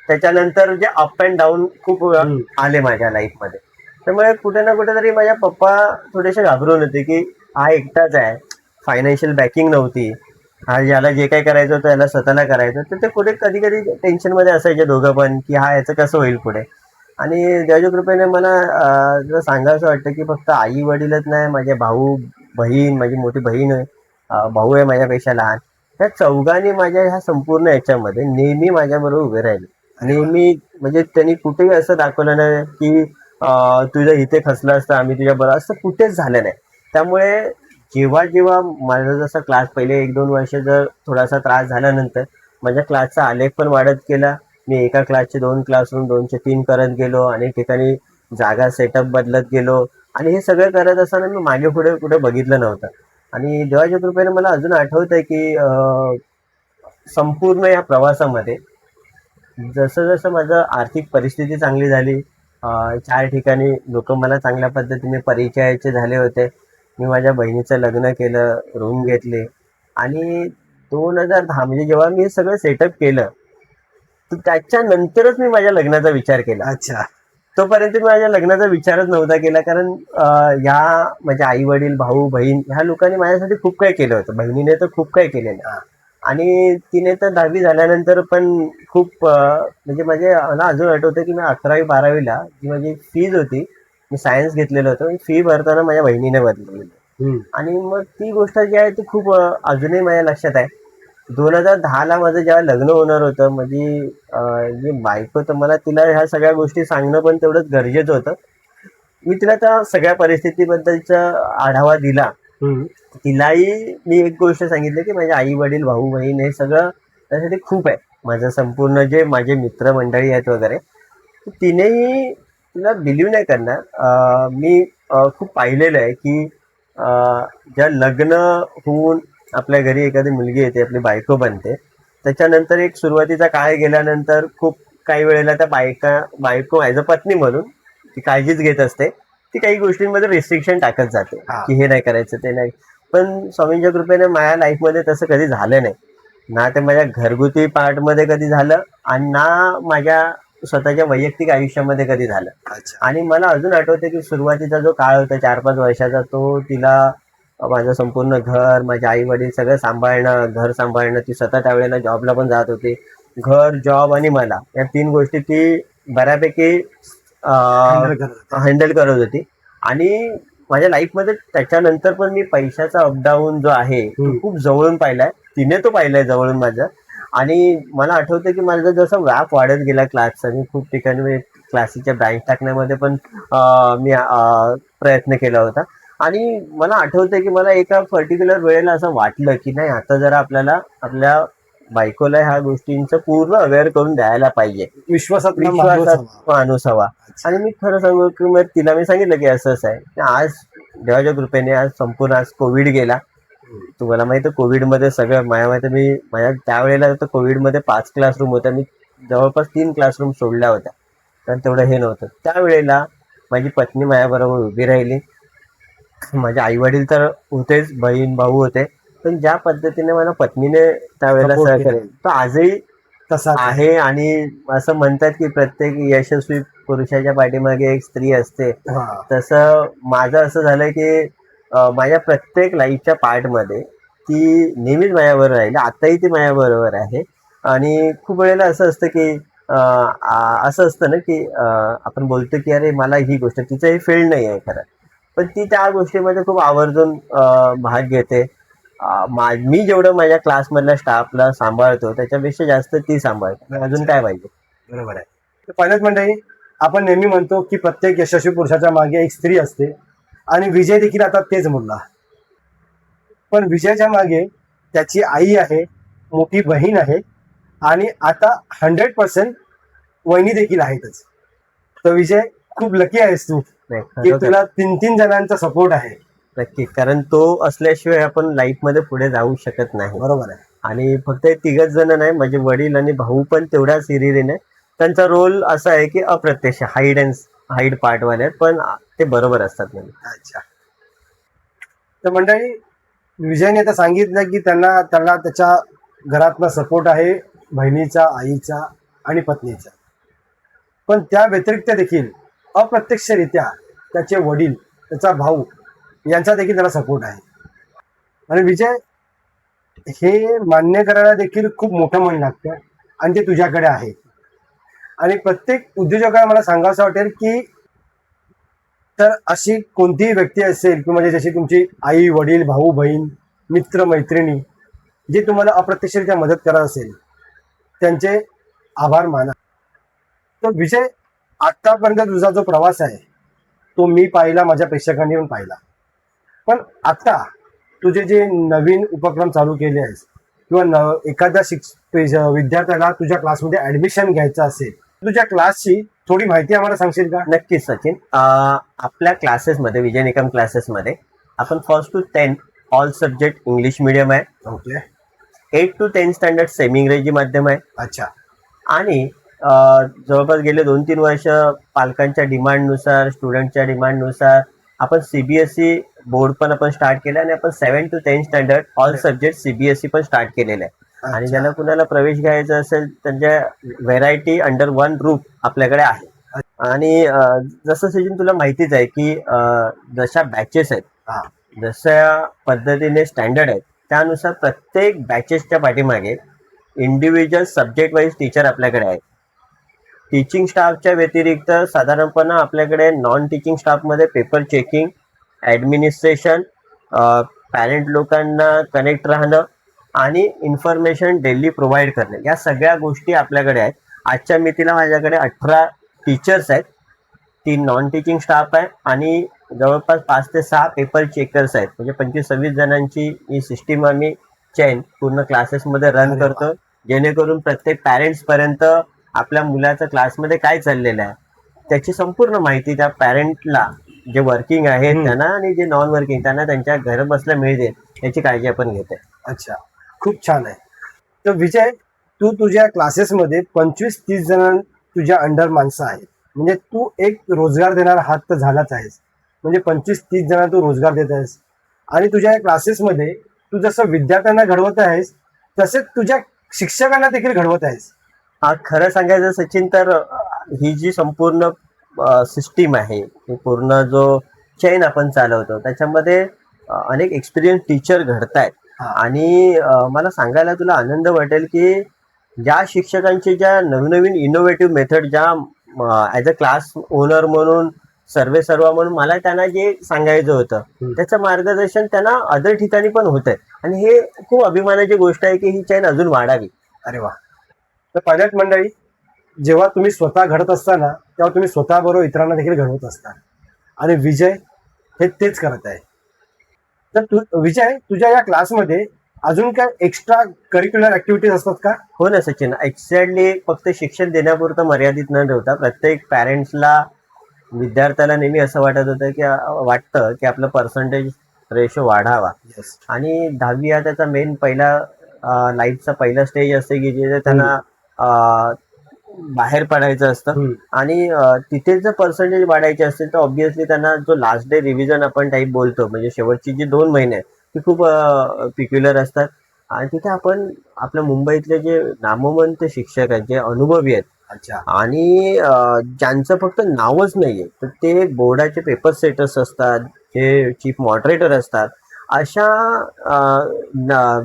त्याच्यानंतर जे अप अँड डाऊन खूप आले माझ्या लाईफमध्ये. त्यामुळे कुठे ना कुठेतरी माझ्या पप्पा थोडेसे घाबरून होते की हा एकटाच आहे, फायनान्शियल बॅकिंग नव्हती, हा याला जे काही करायचं होतं याला स्वतःला करायचं. तर ते कुठे कधी कधी टेन्शनमध्ये असायचे दोघं पण की हा याचं कसं होईल पुढे. आणि देवाच्या कृपेने मला जर सांगायचं वाटतं की फक्त आई वडीलच नाही, माझे भाऊ बहीण, माझी मोठी बहीण आहे, भाऊ आहे माझ्यापेक्षा लहान, त्या चौघांनी माझ्या ह्या संपूर्ण याच्यामध्ये नेहमी माझ्याबरोबर उभे राहिले. नेहमी म्हणजे त्यांनी कुठेही असं दाखवलं नाही की तुझं इथे खचलं असतं आम्ही तुझ्या बरोबर, असं कुठेच झालं नाही. त्यामुळे जेव्हा जेव्हा माझा जसा क्लास पहिले 1-2 वर्ष जर थोडासा त्रास झाल्यानंतर माझ्या क्लासचा आलेख पण वाढत गेला मी एका क्लासचे 2 क्लासरूम 2चे 3 करत गेलो, अनेक ठिकाणी जागा सेटअप बदलत गेलो आणि हे सगळं करत असताना मी मागे पुढे कुठे बघितलं नव्हतं. आणि देवाच्या कृपेने मला अजून आठवतंय की संपूर्ण या प्रवासामध्ये जसं जसं माझं आर्थिक परिस्थिती चांगली झाली, 4 ठिकाणी लोक मला चांगल्या पद्धतीने परिचयाचे झाले होते. मी माझ्या बहिणीचं लग्न केलं, रूम घेतले आणि 2010 म्हणजे जेव्हा मी हे सगळं सेटअप केलं, तर त्याच्यानंतरच मी माझ्या लग्नाचा विचार केला. अच्छा. तोपर्यंत मी माझ्या लग्नाचा विचारच नव्हता केला, कारण ह्या माझे आई वडील, भाऊ बहीण ह्या लोकांनी माझ्यासाठी खूप काही केलं होतं. बहिणीने तर खूप काही केलेलं हा. आणि तिने तर 10वी झाल्यानंतर पण खूप म्हणजे मला अजून आठवतं की मी 11वी-12वीला जी माझी फीज होती, मी सायन्स घेतलेलं होतं, फी भरताना माझ्या बहिणीने भरलेली. आणि मग ती गोष्ट जी आहे ती खूप अजूनही माझ्या लक्षात आहे. 2010ला माझं जेव्हा लग्न होणार होतं, माझी जी बायको, तर मला तिला ह्या सगळ्या गोष्टी सांगणं पण तेवढंच गरजेचं होतं. मी तिला त्या सगळ्या परिस्थितीबद्दलचा आढावा दिला. तिलाही मी एक गोष्ट सांगितली की माझे आई वडील, भाऊ बहीण हे सगळं त्यासाठी खूप आहे. माझं संपूर्ण जे माझे मित्रमंडळी आहेत वगैरे, तिनेही तिला बिलीव्ह नाही करणार. मी खूप पाहिलेलं आहे की ज्या लग्न होऊन आपल्या घरी एखादी मुलगी येते, आपली बायको बनते, त्याच्यानंतर एक सुरुवातीचा काळ गेल्यानंतर खूप काही वेळेला त्या बायको ॲज अ पत्नी म्हणून ती काळजीच घेत असते. ती काही गोष्टींमध्ये रिस्ट्रिक्शन टाकत जाते की हे नाही करायचं, ते नाही. पण स्वामींच्या कृपेने माझ्या लाईफमध्ये तसं कधी झालं नाही. ना ते माझ्या घरगुती पार्टमध्ये कधी झालं आणि ना माझ्या स्वतःच्या वैयक्तिक आयुष्यामध्ये कधी झालं. अच्छा. आणि मला अजून आठवतं की सुरुवातीचा जो काळ होता 4-5 वर्षाचा, तो तिला माझं संपूर्ण घर, माझे आई वडील सगळं सांभाळणं, घर सांभाळणं. ती स्वतः त्यावेळेला जॉबला पण जात होती. घर, जॉब आणि मला या 3 गोष्टी ती बऱ्यापैकी हँडल करत होती. आणि माझ्या लाईफमध्ये त्याच्यानंतर पण मी पैशाचा अपडाऊन जो आहे तो खूप जवळून पाहिलाय. तिने तो पाहिलाय जवळून माझं. आणि मला आठवतं की माझा जसा व्याप वाढत गेला क्लासचा, मी खूप ठिकाणी मी क्लासेसच्या ब्रँच टाकण्यामध्ये पण मी प्रयत्न केला होता. आणि मला आठवतं की मला एका पर्टिक्युलर वेळेला असं वाटलं की नाही, आता जरा आपल्याला आपल्या बायकोला ह्या गोष्टींचं पूर्ण अवेअर करून द्यायला पाहिजे. विश्वासात माणूस हवा. आणि मी खरं सांगू की मग तिला मी सांगितलं की असं असं आहे. आज देवाच्या कृपेने आज संपूर्ण आज कोविड गेला. तुम्हाला माहिती आहे कोविडमध्ये सगळं माझ्या त्यावेळेला तर कोविडमध्ये 5 क्लासरूम होत्या. मी जवळपास 3 क्लासरूम सोडल्या होत्या, कारण तेवढं हे नव्हतं. त्यावेळेला माझी पत्नी माझ्याबरोबर उभी राहिली. माझे आई वडील तर होतेच, बहीण भाऊ होते, पण ज्या पद्धतीने मला पत्नीने त्यावेळेला सहकार्य, तो आजही तसा आहे. आणि असं म्हणतात की प्रत्येक यशस्वी पुरुषाच्या पाठीमागे एक स्त्री असते. तसं माझं असं झालं की माझ्या प्रत्येक लाईफच्या पार्टमध्ये ती नेहमीच माझ्याबरोबर राहिली. आताही ती माझ्याबरोबर आहे. आणि खूप वेळेला असं असतं की असं असतं ना की आपण बोलतो की अरे मला ही गोष्ट, तिचं हे फील्ड नाही आहे खरं, पण ती त्या गोष्टीमध्ये खूप आवर्जून भाग घेते. मी जेवढं माझ्या क्लासमधल्या स्टाफला सांभाळतो त्याच्यापेक्षा जास्त ती सांभाळते. अजून काय पाहिजे. बरोबर आहे. तर पहिल्याच मंडळी, आपण नेहमी म्हणतो की प्रत्येक यशस्वी पुरुषाच्या मागे एक स्त्री असते आणि विजय देखील आता तेच बोलला. पण विजयाच्या मागे त्याची आई आहे, मोठी बहीण आहे आणि आता 100% वहिनी देखील आहेतच. तर विजय, खूप लकी आहेस तू की तुला 3 जणांचा सपोर्ट आहे. नक्की, कारण तो असल्याशिवाय आपण लाईफमध्ये पुढे जाऊ शकत नाही. बरोबर आहे. आणि फक्त 3च जण नाही, माझे वडील आणि भाऊ पण तेवढ्याच हिरिरीने. त्यांचा रोल असा आहे की अप्रत्यक्ष हाईड पार्टवाले आहेत, पण ते बरोबर असतात. म्हणजे अच्छा. तर मंडळी, विजयने आता सांगितलं की त्याला त्याच्या घरातला सपोर्ट आहे, बहिणीचा, आईचा आणि पत्नीचा. पण त्या व्यतिरिक्त देखील अप्रत्यक्षरित्या त्याचे वडील, त्याचा भाऊ यांचा देखील त्याला सपोर्ट आहे. आणि विजय, हे मान्य करायला देखील खूप मोठं मन लागतं आणि ते तुझ्याकडे आहे. आणि प्रत्येक उद्योजकाला मला सांगावंसं वाटेल की तर अशी कोणतीही व्यक्ती असेल की म्हणजे जशी तुमची आई, वडील, भाऊ, बहीण, मित्र, मैत्रिणी जे तुम्हाला अप्रत्यक्षरित्या मदत करत असेल, त्यांचे आभार माना. तर विजय, आतापर्यंत तुझा जो प्रवास आहे तो मी पाहिला, माझ्या प्रेक्षकांनी पण पाहिला. पण आता तुझे जे नवीन उपक्रम चालू केले आहेस किंवा एखाद्या विद्यार्थ्याला तुझ्या क्लासमध्ये ऍडमिशन घ्यायचं असेल, तुझ्या क्लासची थोडी माहिती आम्हाला सांगशील का? नक्कीच सचिन. आपल्या क्लासेसमध्ये, विजय निकम क्लासेसमध्ये आपण 1st to 10th all subject English medium आहे. ओके. 8 to 10 स्टँडर्ड सेमी इंग्रजी माध्यम आहे. अच्छा. आणि जवळपास गेले 2-3 वर्ष पालकांच्या डिमांडनुसार, स्टुडंटच्या डिमांडनुसार आपण सीबीएसई बोर्ड पण आपण स्टार्ट केलं आणि आपण 7 to 10 standard all subject CBSE पण स्टार्ट केलेलं आहे. आणि ज्यांना कुणाला प्रवेश घ्यायचा असेल त्यांच्या व्हेरायटी अंडर वन रूफ आपल्याकडे आहे. आणि जसं सचिन तुला माहितीच आहे की जशा बॅचेस आहेत, जशा पद्धतीने स्टँडर्ड आहेत, त्यानुसार प्रत्येक बॅचेसच्या पाठीमागे इंडिव्हिज्युअल सब्जेक्ट वाईज टीचर आपल्याकडे आहेत. टीचिंग स्टाफच्या व्यतिरिक्त साधारणपणे आपल्याकडे नॉन टीचिंग स्टाफमध्ये पेपर चेकिंग, ॲडमिनिस्ट्रेशन, पॅरेंट लोकांना कनेक्ट राहणं आणि इन्फॉर्मेशन डेली प्रोव्हाइड करणे, या सगळ्या गोष्टी आपल्याकडे आहेत. आजच्या मितीला माझ्याकडे 18 टीचर्स आहेत, 3 नॉन टीचिंग स्टाफ आहे आणि जवळपास 5 ते 6 पेपर चेकर्स आहेत. म्हणजे 25-26 जणांची ही सिस्टीम आम्ही चेन पूर्ण क्लासेसमध्ये रन करतो, जेणेकरून प्रत्येक पॅरेंट्सपर्यंत आपल्या मुलाचं क्लासमध्ये काय चाललेलं आहे त्याची संपूर्ण माहिती त्या पॅरेंटला, जे वर्किंग आहेत त्यांना आणि जे नॉन वर्किंग त्यांना त्यांच्या घर बसल्या मिळते याची काळजी आपण घेते. अच्छा, खूप छान आहे. तर विजय, तू तुझ्या क्लासेसमध्ये 25-30 जण तुझ्या अंडर माणसं आहेत, म्हणजे तू एक रोजगार देणारा हात तर झालाच आहेस. म्हणजे 25-30 जणांना तू रोजगार देत आहेस आणि तुझ्या या क्लासेसमध्ये तू जसं विद्यार्थ्यांना घडवत आहेस तसेच तुझ्या शिक्षकांना देखील घडवत आहेस. खरं सांगायचं सचिन तर ही जी संपूर्ण सिस्टीम आहे, ही पूर्ण जो चेन आपण चालवतो त्याच्यामध्ये अनेक एक्सपिरियन्स टीचर घडतायत. आणि मला सांगायला तुला आनंद वाटेल की ज्या शिक्षकांची ज्या नवीन इनोव्हेटिव्ह मेथड, ज्या ॲज अ क्लास ओनर म्हणून, सर्वा म्हणून मला त्यांना जे सांगायचं होतं त्याचं मार्गदर्शन त्यांना अदर ठिकाणी पण होत आहे. आणि हे खूप अभिमानाची गोष्ट आहे की ही चेन अजून वाढावी. अरे वा. तर पायलट मंडळी, जेव्हा तुम्ही स्वतः घडत असताना तेव्हा तुम्ही स्वतःबरोबर इतरांना देखील घडवत असता आणि विजय हे तेच करत आहे. तर विजय, तुझ्या या क्लासमध्ये अजून काय एक्स्ट्रा करिक्युलर ऍक्टिव्हिटीज असतात का? हो ना सचिन, एक्झॅक्टली फक्त शिक्षण देण्यापुरतं मर्यादित न ठेवता प्रत्येक पॅरेंट्सला, विद्यार्थ्याला नेहमी असं वाटतं की आपलं पर्सेंटेज रेशो वाढावा. आणि 10वी हा त्याचा मेन पहिला लाईफचा पहिला स्टेज असते की जे त्यांना बाहेर पडायचं असतं. आणि तिथे जर पर्सेंटेज वाढायचे असतील तर ऑब्व्हियसली त्यांना जो लास्ट डे रिव्हिजन आपण टाईप बोलतो, म्हणजे शेवटची जी 2 महिने आहेत ती खूप पिक्युलर असतात. आणि तिथे आपण आपल्या मुंबईतले जे नामवंत शिक्षक आहेत, जे अनुभवी आहेत, अच्छा, आणि ज्यांचं फक्त नावच नाहीये, तर ते बोर्डाचे पेपर सेटर्स असतात, जे चीफ मॉडरेटर असतात, अशा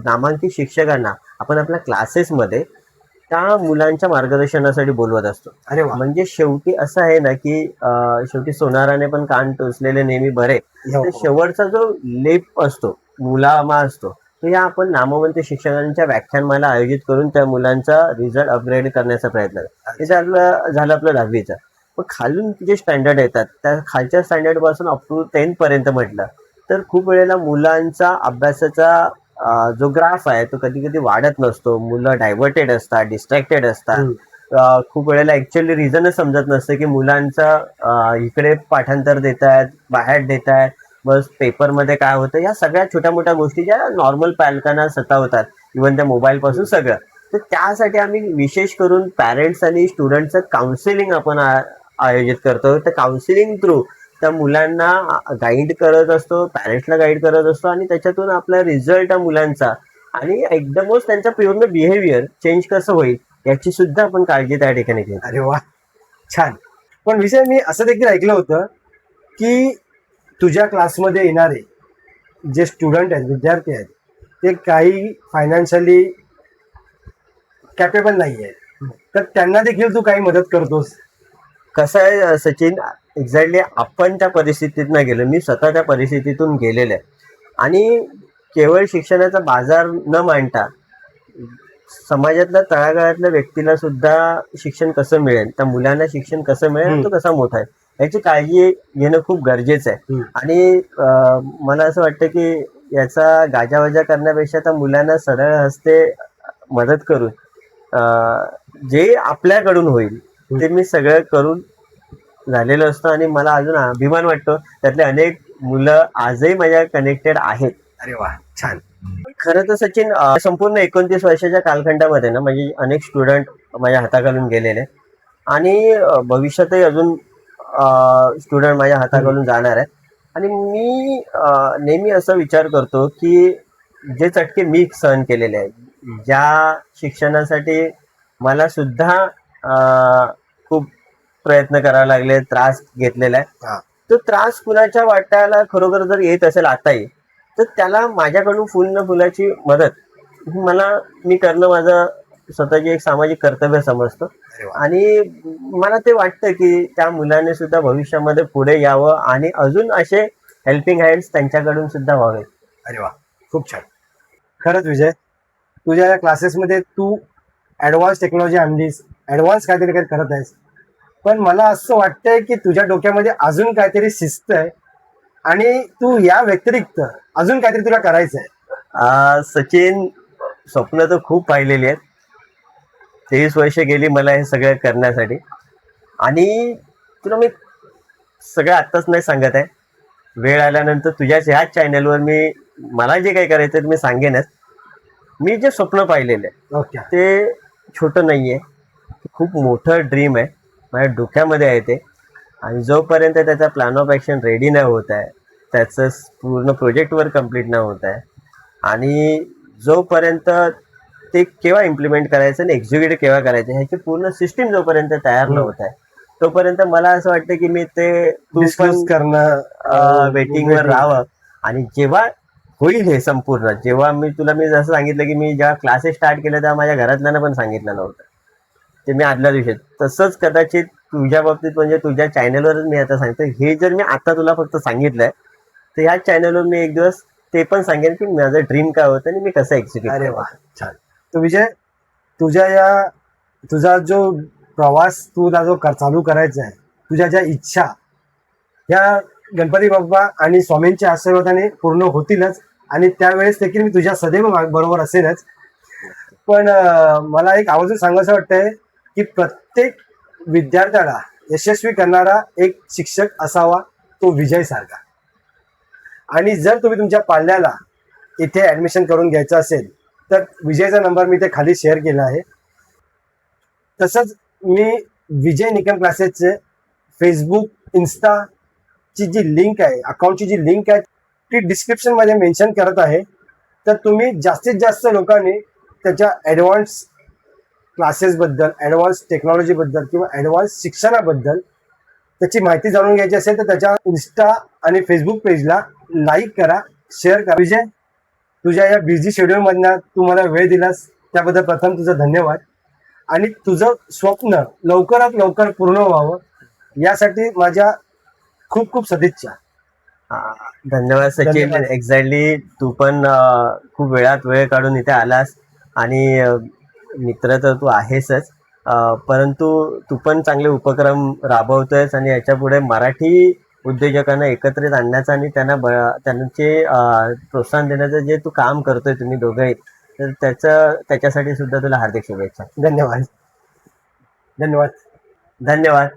नामांकित शिक्षकांना आपण आपल्या क्लासेसमध्ये त्या मुलांच्या मार्गदर्शनासाठी बोलवत असतो. अरे वा. म्हणजे शेवटी असं आहे ना की शेवटी सोनाराने पण कान टोचलेले नेहमी बरे. तर शेवटचा जो लेप असतो, मुलामा असतो, तो या आपण नामवंत शिक्षकांच्या व्याख्यानमाला आयोजित करून त्या मुलांचा रिझल्ट अपग्रेड करण्याचा प्रयत्न. हे झालं आपलं 10वीचं. पण खालून जे स्टँडर्ड येतात त्या खालच्या स्टँडर्ड पासून अप टू 10th पर्यंत म्हटलं तर खूप वेळेला मुलांचा अभ्यासाचा जो ग्राफ आहे तो कधी कधी वाढत नसतो. मुलं डायव्हर्टेड असतात, डिस्ट्रॅक्टेड असतात. खूप वेळेला ऍक्च्युअली रिझनच समजत नसतं की मुलांचा इकडे पाठांतर देत आहेत, बाहेर देत आहेत, बस पेपरमध्ये काय होतं, या सगळ्या छोट्या मोठ्या गोष्टी ज्या नॉर्मल पालकांना सतावतात, इव्हन त्या मोबाईलपासून सगळं. तर त्यासाठी आम्ही विशेष करून पॅरेंट्स आणि स्टुडंटचं काउन्सिलिंग आपण आयोजित करतो. तर काउन्सिलिंग थ्रू त्या मुलांना गाईड करत असतो, पॅरेंट्सला गाईड करत असतो आणि त्याच्यातून आपला रिझल्ट त्या मुलांचा आणि एकदमच त्यांचा पूर्ण बिहेवियर चेंज कसं होईल याची सुद्धा आपण काळजी त्या ठिकाणी घेतो. अरे वा, छान. पण विषय मी असं देखील ऐकलं होतं की तुझ्या क्लासमध्ये येणारे जे स्टुडंट आहेत, विद्यार्थी आहेत, ते काही फायनान्शियली कॅपेबल नाही आहेत, तर त्यांना देखील तू काही मदत करतोस. कसं आहे सचिन, एक्झॅक्टली आपण त्या परिस्थितीतनं गेलो, मी स्वतः त्या परिस्थितीतून गेलेलं आहे. आणि केवळ शिक्षणाचा बाजार न मांडता समाजातल्या तळागाळातल्या व्यक्तीला सुद्धा शिक्षण कसं मिळेल, त्या मुलांना शिक्षण कसं मिळेल, तो कसा मोठा आहे याची काळजी घेणं खूप गरजेचं आहे. आणि मला असं वाटतं की याचा गाजावाजा करण्यापेक्षा त्या मुलांना सरळ हस्ते मदत करून जे आपल्याकडून होईल ते मी सगळं करून झालेलो असतो आणि मला अजून अभिमान वाटतो. त्यातले अनेक मुलं आजही माझ्या कनेक्टेड आहेत. अरे वा, छान. खरं तर सचिन, संपूर्ण 29 वर्षाच्या कालखंडामध्ये ना म्हणजे अनेक स्टुडंट माझ्या हाताखालून गेलेले आणि भविष्यातही अजून स्टुडंट माझ्या हाताखालून जाणार आहेत. आणि मी नेहमी असा विचार करतो की जे चटके मी सहन केलेले आहेत, ज्या शिक्षणासाठी मला सुद्धा खूप प्रयत्न करावे लागले, त्रास घेतलेला आहे, हा. तो त्रास कुणाच्या वाट्याला खरोखर जर येत असेल आताही, तर त्याला माझ्याकडून फुल न फुलाची मदत मी करणं माझं स्वतःची एक सामाजिक कर्तव्य समजतो. अरे वा. आणि मला ते वाटतं की त्या मुलाने सुद्धा भविष्यामध्ये पुढे यावं आणि अजून असे हेल्पिंग हँड्स त्यांच्याकडून सुद्धा व्हावे. अरे वा, खूप छान. खरंच विजय, तुझ्या या क्लासेसमध्ये तू ॲडव्हान्स टेक्नॉलॉजी आणलीस, ॲडव्हान्स काहीतरी काही करत आहेस, पण मला असं वाटतंय की तुझ्या डोक्यामध्ये अजून काहीतरी शिस्त आहे आणि तू या व्यतिरिक्त अजून काहीतरी तुला करायचं आहे. सचिन, स्वप्न तर खूप पाहिलेली आहेत. 23 वर्ष गेली मला हे सगळं करण्यासाठी आणि तुला मी सगळं आत्ताच नाही सांगत आहे. वेळ आल्यानंतर तुझ्याच ह्याच चॅनलवर मला जे काही करायचं ते मी सांगेनच. मी जे स्वप्न पाहिलेलं आहे ओके. ते छोटं नाही आहे, खूप मोठं ड्रीम आहे माझ्या डोक्यामध्ये आहे ते. आणि जोपर्यंत त्याचा प्लॅन ऑफ ॲक्शन रेडी नाही होत आहे, त्याचं पूर्ण प्रोजेक्ट वर्क कम्प्लीट नाही होत आहे आणि जोपर्यंत ते केव्हा इम्प्लिमेंट करायचं आणि एक्झिक्युट केव्हा करायचं ह्याची पूर्ण सिस्टीम जोपर्यंत तयार न होत आहे, तोपर्यंत मला असं वाटतं की मी ते डिस्कस करणं वेटिंगवर राहावं. आणि जेव्हा होईल हे संपूर्ण, जेव्हा मी जसं सांगितलं की मी जेव्हा क्लासेस स्टार्ट केले तेव्हा माझ्या घरातल्यांना पण सांगितलं नव्हतं, ते मी आदल्या दिवशी. तसंच कदाचित तुझ्या बाबतीत म्हणजे तुझ्या चॅनलवरच मी आता सांगतो. हे जर मी आता तुला फक्त सांगितलंय तर ह्या चॅनलवर मी एक दिवस ते पण सांगेन की माझं ड्रीम काय होतं आणि मी कसं एक्झिक्यूट. अरे वा, छान. तर विजय, तुझा जो प्रवास तुला जो चालू करायचा आहे, तुझ्या ज्या इच्छा ह्या गणपती बाप्पा आणि स्वामींच्या आशीर्वादाने पूर्ण होतीलच आणि त्यावेळेस देखील मी तुझ्या सदैव बरोबर असेलच. पण मला एक आवर्जून सांगायचं वाटतंय की प्रत्येक विद्यार्थ्याला यशस्वी करणारा एक शिक्षक असावा, तो विजय सारखा. आणि जर तुम्ही तुमच्या पाल्याला इथे ॲडमिशन करून घ्यायचं असेल तर विजयचा नंबर मी इथे खाली शेअर केला आहे. तसंच मी विजय निकम क्लासेसचे फेसबुक, इन्स्टाची जी लिंक आहे, अकाउंटची जी लिंक आहे ती डिस्क्रिप्शनमध्ये मेन्शन करत आहे. तर तुम्ही जास्तीत जास्त लोकांनी त्याच्या ॲडव्हान्स क्लासेसबद्दल, ॲडव्हान्स टेक्नॉलॉजीबद्दल किंवा ॲडव्हान्स शिक्षणाबद्दल त्याची माहिती जाणून घ्यायची असेल तर त्याच्या इन्स्टा आणि फेसबुक पेजला लाईक करा, शेअर करा. विजय, तुझ्या या बिझी शेड्यूलमधनं तू मला वेळ दिलास त्याबद्दल प्रथम तुझं धन्यवाद. आणि तुझं स्वप्न लवकरात लवकर पूर्ण व्हावं यासाठी माझ्या खूप खूप सदिच्छा. धन्यवाद सचिन. धन्यवाद. एक्झॅक्टली, तू पण खूप वेळात वेळ काढून इथे आलास आणि मित्र तर तू आहेसच, परंतु तू पण चांगले उपक्रम राबवतोयस आणि याच्या पुढे मराठी उद्योजकांना एकत्रित आणण्याचा आणि त्यांचे प्रोत्साहन देण्याचं जे तू काम करतोय तुम्ही दोघंही, तर त्याच्यासाठी सुद्धा तुला हार्दिक शुभेच्छा. धन्यवाद. धन्यवाद. धन्यवाद.